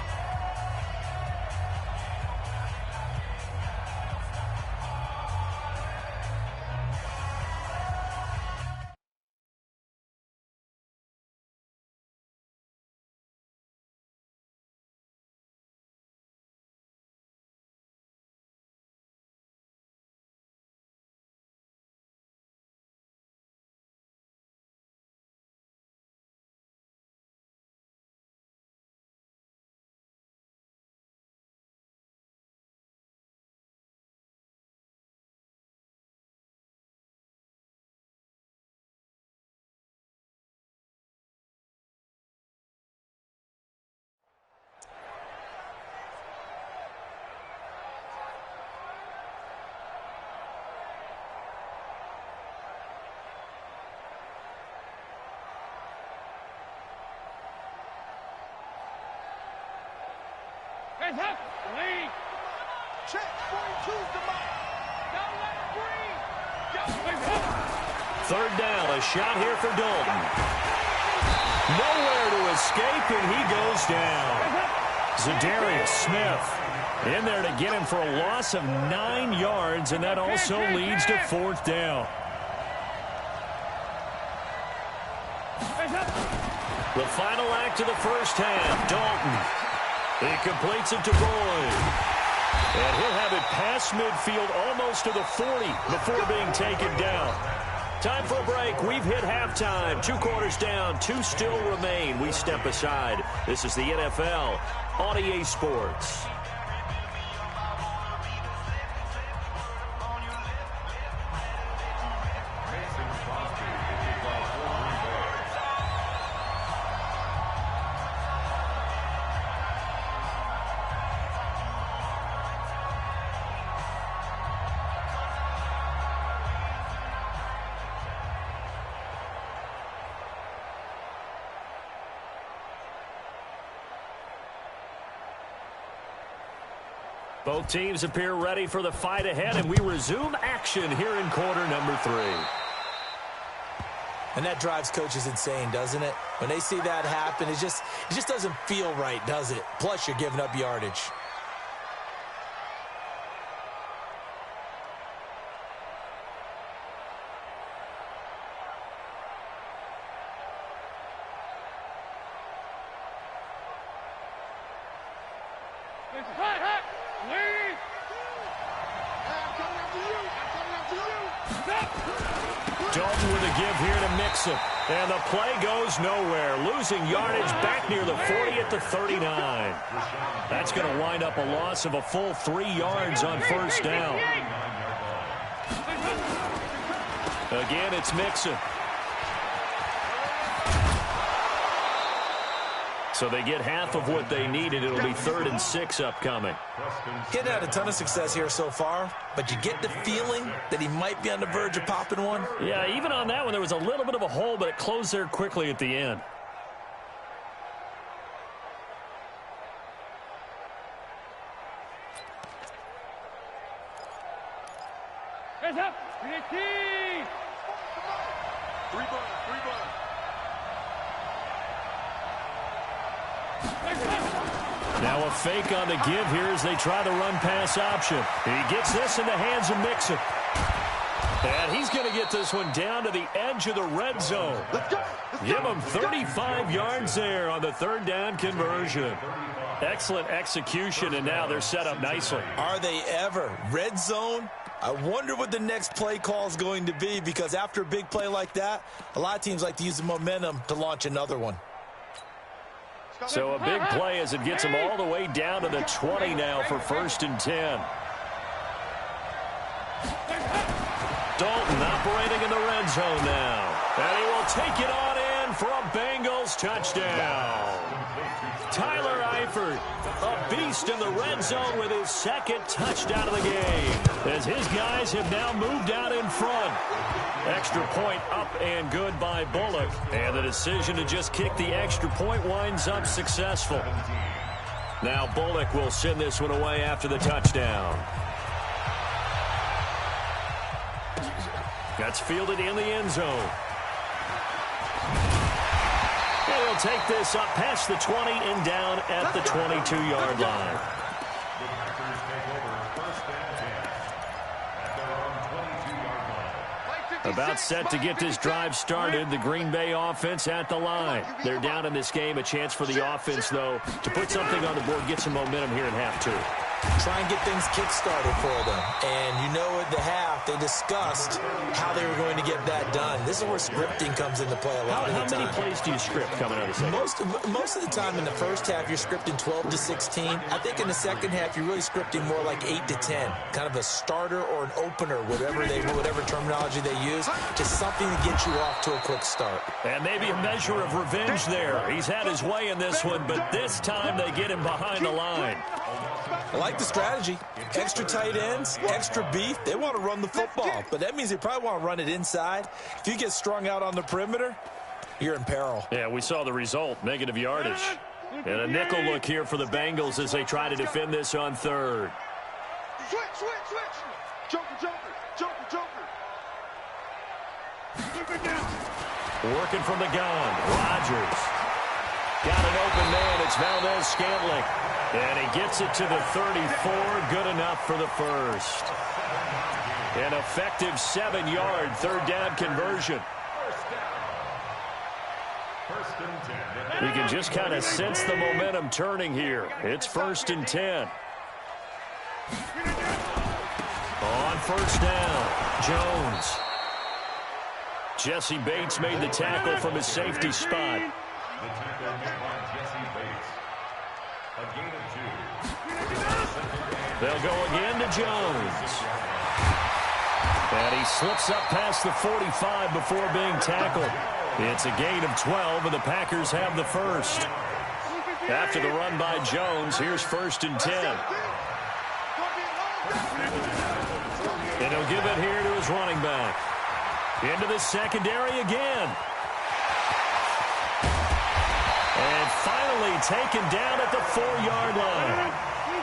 Check, 42's the mark. Don't let it breathe. 3rd down, a shot here for Dalton. Nowhere to escape, and he goes down. Zadarius Smith in there to get him for a loss of 9 yards, and that also leads to 4th down. The final act of the first half, Dalton. He completes it to Boyd. And he'll have it past midfield almost to the 40 before being taken down. Time for a break. We've hit halftime. 2 quarters down. 2 still remain. We step aside. This is the NFL on EA Sports. Both teams appear ready for the fight ahead, and we resume action here in quarter number 3. And that drives coaches insane, doesn't it? When they see that happen, it just doesn't feel right, does it? Plus, you're giving up yardage. Dalton with a give here to Mixon. And the play goes nowhere, losing yardage back near the 40 at the 39. That's going to wind up a loss of a full 3 yards on first down. Again, it's Mixon. So they get half of what they needed. It'll be 3rd and 6 upcoming. Getting had a ton of success here so far, but you get the feeling that he might be on the verge of popping one. Yeah, even on that one, there was a little bit of a hole, but it closed there quickly at the end. Hands up. 3 Now a fake on the give here as they try the run-pass option. He gets this in the hands of Mixon. And he's going to get this one down to the edge of the red zone. Give him 35 yards there on the 3rd down conversion. Excellent execution, and now they're set up nicely. Are they ever? Red zone? I wonder what the next play call is going to be, because after a big play like that, a lot of teams like to use the momentum to launch another one. So a big play as it gets them all the way down to the 20 now for 1st and 10. Dalton operating in the red zone now. And he will take it on in for a Bengals touchdown. Tyler Eifert, a beast in the red zone with his 2nd touchdown of the game, as his guys have now moved out in front. Extra point up and good by Bullock, and the decision to just kick the extra point winds up successful. Now Bullock will send this one away after the touchdown. That's fielded in the end zone. And he'll take this up past the 20 and down at the 22-yard line. About set to get this drive started, the Green Bay offense at the line. They're down in this game. A chance for the offense, though, to put something on the board, get some momentum here in half 2. Try and get things kick-started for them. And you know at the half, they discussed how they were going to get that done. This is where scripting comes into play a lot of the time. How many plays do you script coming out of the second? Most of the time in the first half, you're scripting 12 to 16. I think in the second half, you're really scripting more like 8 to 10. Kind of a starter or an opener, whatever terminology they use. Just something to get you off to a quick start. And maybe a measure of revenge there. He's had his way in this one, but this time they get him behind the line. I like the strategy. Extra tight ends, extra beef. They want to run the football, but that means they probably want to run it inside. If you get strung out on the perimeter, you're in peril. Yeah, we saw the result, negative yardage. And a nickel look here for the Bengals as they try to defend this on 3rd. Switch. Joker. Working from the gun, Rodgers. Got an open man, it's Valdez-Scantling. And he gets it to the 34, good enough for the 1st. An effective 7-yard 3rd down conversion. You can just kind of sense the momentum turning here. It's 1st and 10. On 1st down, Jones. Jesse Bates made the tackle from his safety spot. The tackle made by Jesse Bates. A gain of 2. They'll go again to Jones. And he slips up past the 45 before being tackled. It's a gain of 12, and the Packers have the 1st. After the run by Jones, here's 1st and 10. And he'll give it here to his running back. Into the secondary again. And finally taken down at the 4-yard line.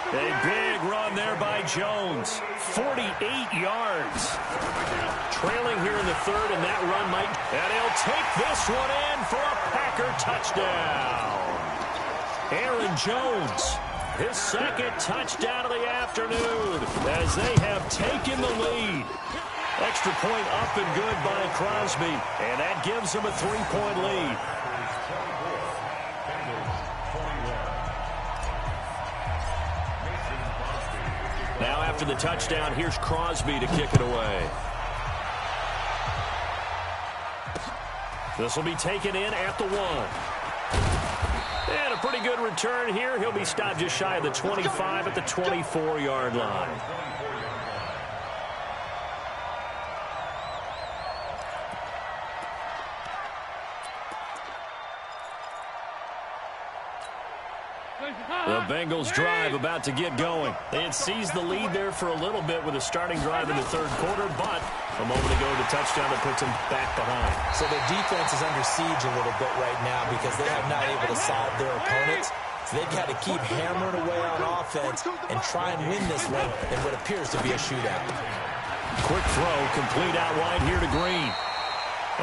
A big run there by Jones. 48 yards. Trailing here in the 3rd, and that run might... And he'll take this one in for a Packer touchdown. Aaron Jones, his 2nd touchdown of the afternoon as they have taken the lead. Extra point up and good by Crosby, and that gives them a 3-point lead. Now after the touchdown, here's Crosby to kick it away. This will be taken in at the 1. And a pretty good return here. He'll be stopped just shy of the 25 at the 24-yard line. The Bengals drive about to get going. They had seized the lead there for a little bit with a starting drive in the third quarter, but a moment ago the touchdown that puts them back behind. So their defense is under siege a little bit right now because they have not able to solve their opponents. So they've got to keep hammering away on offense and try and win this one in what appears to be a shootout. Quick throw, complete out wide here to Green.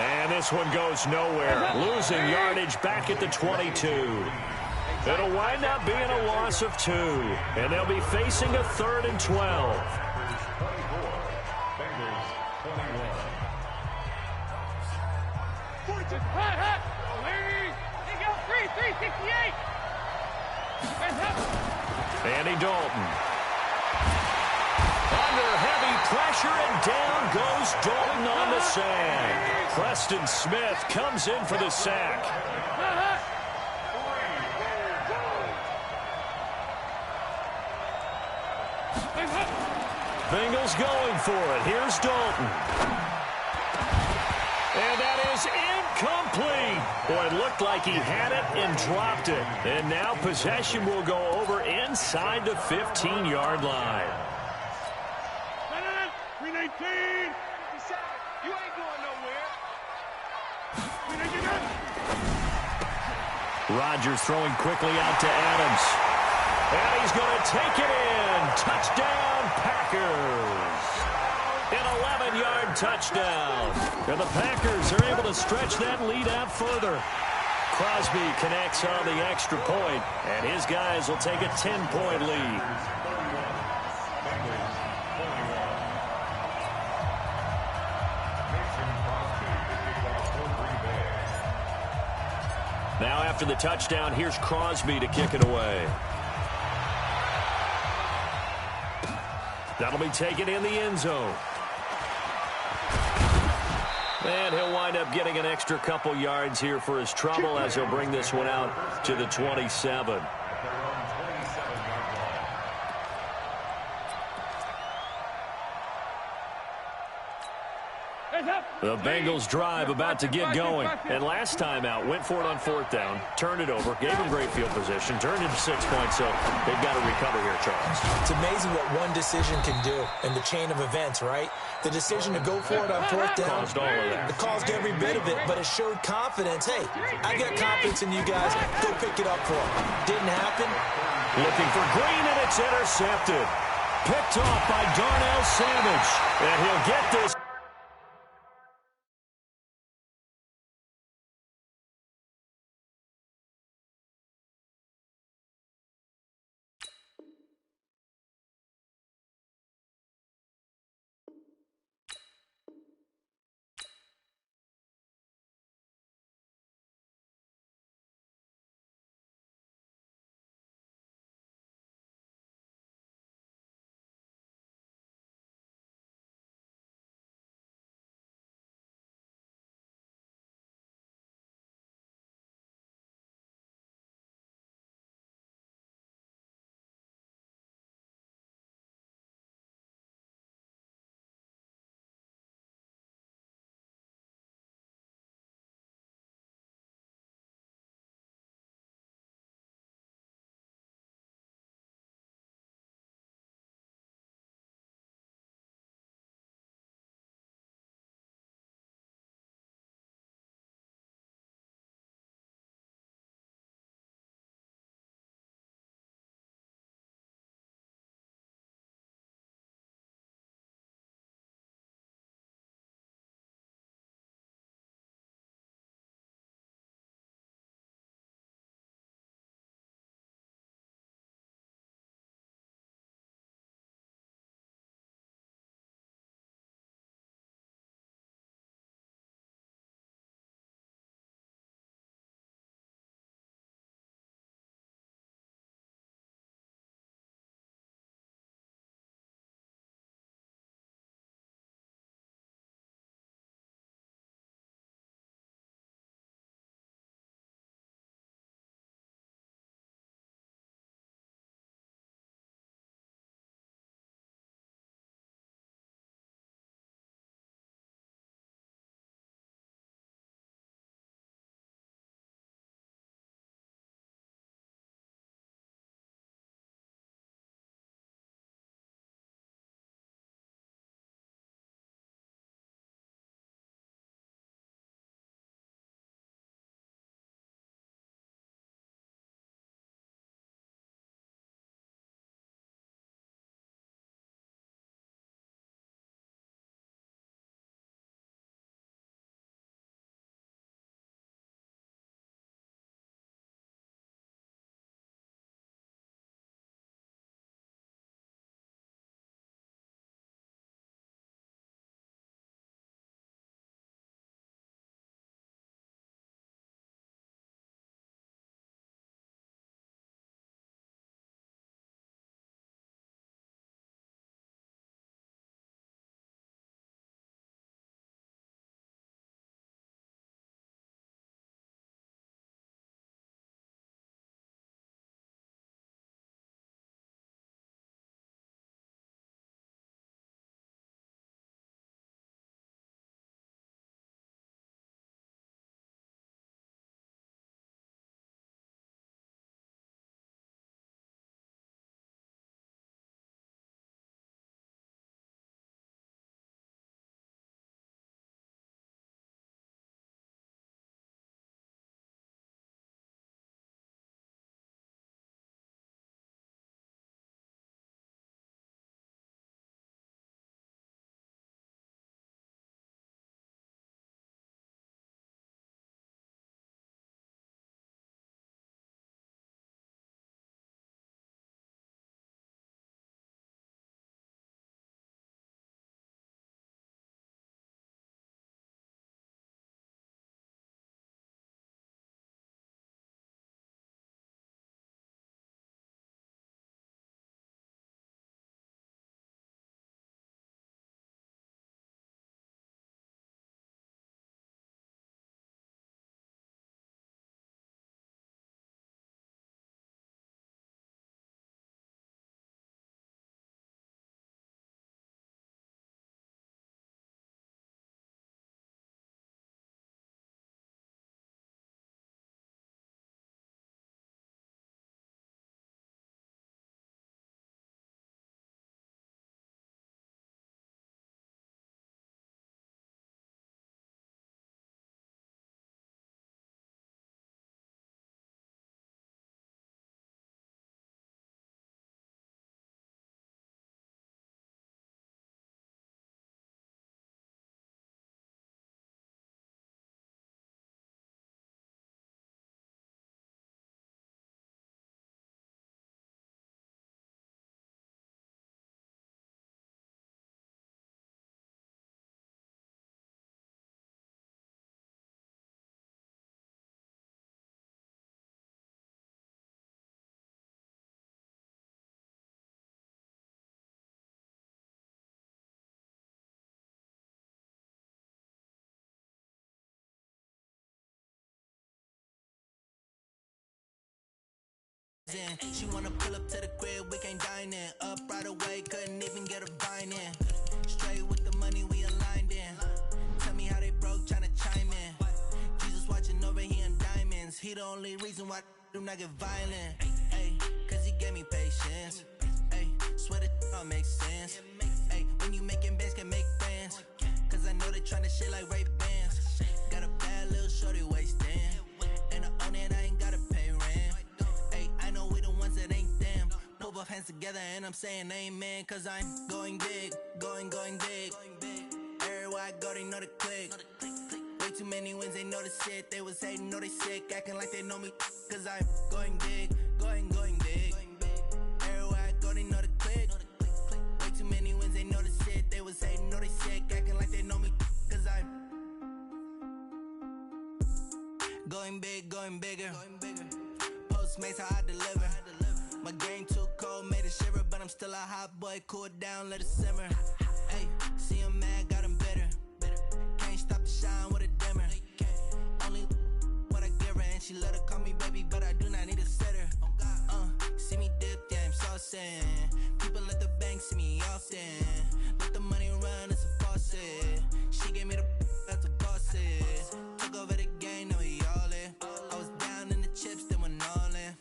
And this one goes nowhere. Losing yardage back at the 22. It'll wind up being a loss of 2. And they'll be facing a 3rd and 12. Bengals 21. Andy Dalton. Under heavy pressure, and down goes Dalton on the sack. Preston Smith comes in for the sack. Bengals going for it. Here's Dalton. And that is incomplete. Boy, it looked like he had it and dropped it. And now possession will go over inside the 15-yard line. 319. 57. You ain't going nowhere. 319. Rodgers throwing quickly out to Adams. And he's going to take it in. Touchdown, Packers. An 11-yard touchdown. And the Packers are able to stretch that lead out further. Crosby connects on the extra point, and his guys will take a 10-point lead. Now after the touchdown, here's Crosby to kick it away. That'll be taken in the end zone. And he'll wind up getting an extra couple yards here for his trouble as he'll bring this one out to the 27. The Bengals drive about to get going. And last time out, went for it on 4th down, turned it over, gave him great field position, turned it to 6 points, so they've got to recover here, Charles. It's amazing what one decision can do in the chain of events, right? The decision to go for it on 4th down, Caused all of that. it caused every bit of it, but it showed confidence. Hey, I got confidence in you guys. Go pick it up for them. Didn't happen. Looking for Green, and it's intercepted. Picked off by Darnell Savage. And he'll get this. in. She wanna pull up to the crib, we can't dine in. Up right away, couldn't even get a vine in. Straight with the money, we aligned in. Tell me how they broke, tryna chime in. Jesus watching over, he in diamonds. He the only reason why do not get violent. Ay, cause he gave me patience. Ay, swear that all makes sense. Ay, when you making bands, can make friends. Cause I know they tryna shit like Ray-Bans. Got a bad little shorty wasting. And I own it, I ain't gotta pay rent. Ay, I know we the ones that ain't them. Pull both hands together and I'm saying amen. Cause I'm going big, going big. Everywhere I go, they know the click. Way too many wins, they know the shit. They was hating, know they sick, acting like they know me. Cause I'm going big, going big. Everywhere I go, they know the click. Way too many wins, they know the shit. They was hating, know they sick, acting like they know me. Cause I'm going big, going bigger. Postmates, how I deliver. My game too cold, made it shiver. But I'm still a hot boy, cool it down, let it simmer. Hey, see him mad, got him bitter. Can't stop the shine with a dimmer. Only what I give her, and she let her call me baby, but I do not need a sitter. See me dip, yeah, I'm saucing. People at the bank see me often. Let the money run, it's a faucet. She gave me the that's a boss it. Took over the game, now we all in. I was down in the chips, then went all in.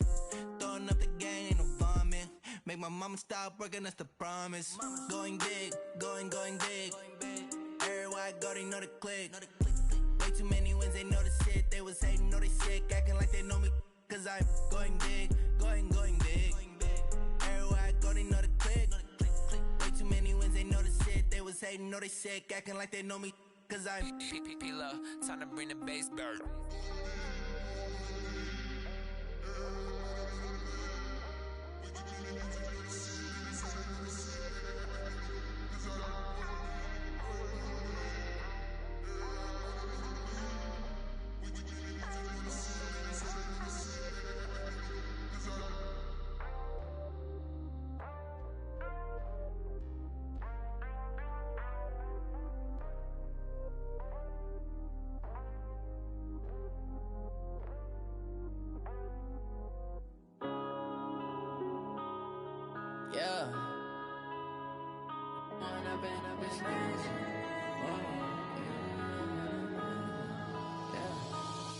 Throwing up the game, ain't no vomit. Make my mama stop working, that's the promise. Going big, going big. Everywhere I go, they know the click. Way too many wins, they know the shit. They was hating, know they sick, acting like they know me. Cause I'm going big, going big. Everywhere I go, they know the click. Way too many wins, they know the shit. They was hating, know they sick, acting like they know me. Cause I'm P-P-P-Love, time to bring the bass back. Yeah.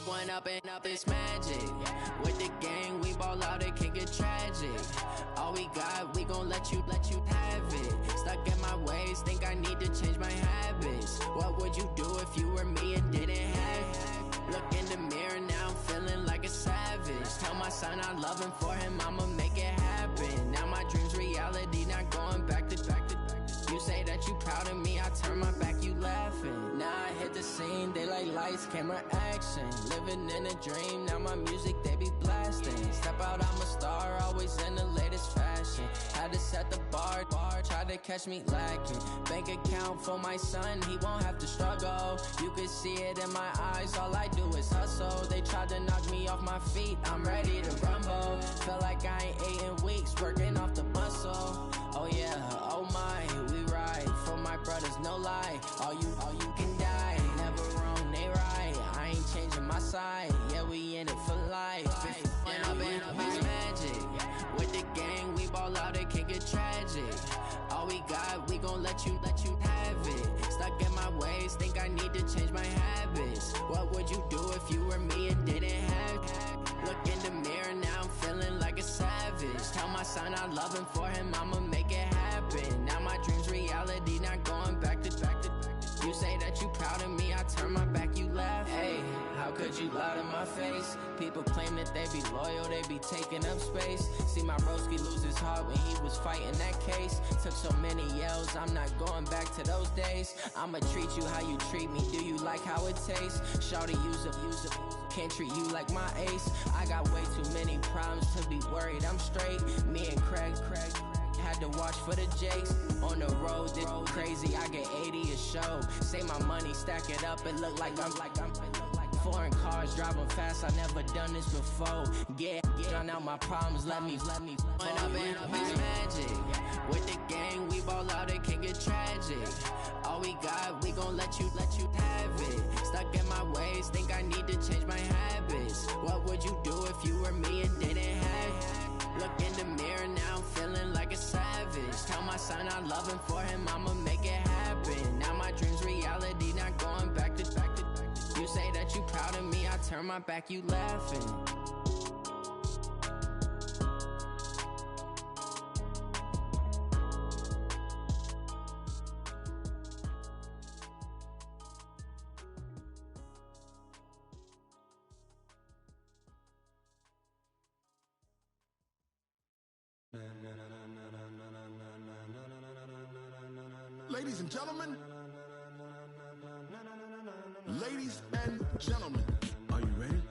One up and up is magic. With the gang, we ball out, it can get tragic. All we got, we gon' let you have it. Stuck in my ways, think I need to change my habits. What would you do if you were me and didn't have it? Look in the mirror, now I'm feeling like a savage. Tell my son I love him, for him I'ma make it happen. Now my dream's reality, not going back to. You say that you proud of me, I turn my back, you laughing. Now I hit the scene, they like lights, camera, action. Living in a dream, now my music, they be blasting. Step out, I'm a star, always in the latest fashion. Had to set the bar, tried to catch me lacking. Bank account for my son, he won't have to struggle. You can see it in my eyes, all I do is hustle. They tried to knock me off my feet, I'm ready to rumble. Feel like I ain't ate in weeks, working off the muscle. Oh yeah, oh my, we ride for my brothers, no lie. All you can die, never wrong, they right. I ain't changing my side, yeah, we in it for life. When up and up is magic. With the gang, we ball out, it can get tragic. All we got, we gon' let you have it. Stuck in my ways, think I need to change my habits. What would you do if you were me and didn't have it? Look in the mirror, now I'm feeling like a savage. Tell my son I love him, for him I'ma make it happen. Now my dream's reality, not going back to. You say that you proud of me, I turn my back, you laugh. Hey, how could you lie to my face? People claim that they be loyal, they be taking up space. See my broski lose his heart when he was fighting that case. Took so many yells, I'm not going back to those days. I'ma treat you how you treat me, do you like how it tastes? Shawty, use it, can't treat you like my ace. I got way too many problems to be worried, I'm straight. Me and Craig had to watch for the Jakes. On the road, this crazy, I get 80 a show. Say my money, stack it up, it look like I'm foreign cars, driving fast, I never done this before. Get drown out my problems, let me When up and up is magic. With the gang, we ball out, it can get tragic. All we got, we gon' let you have it. Stuck in my ways, think I need to change my habits. What would you do if you were me and didn't have it? Look in the mirror, now I'm feeling like a savage. Tell my son I love him, for him I'ma make it happen. Now my dream's reality, not going back to. You say that you proud of me, I turn my back, you laughing. Ladies and gentlemen, ladies and gentlemen, are you ready?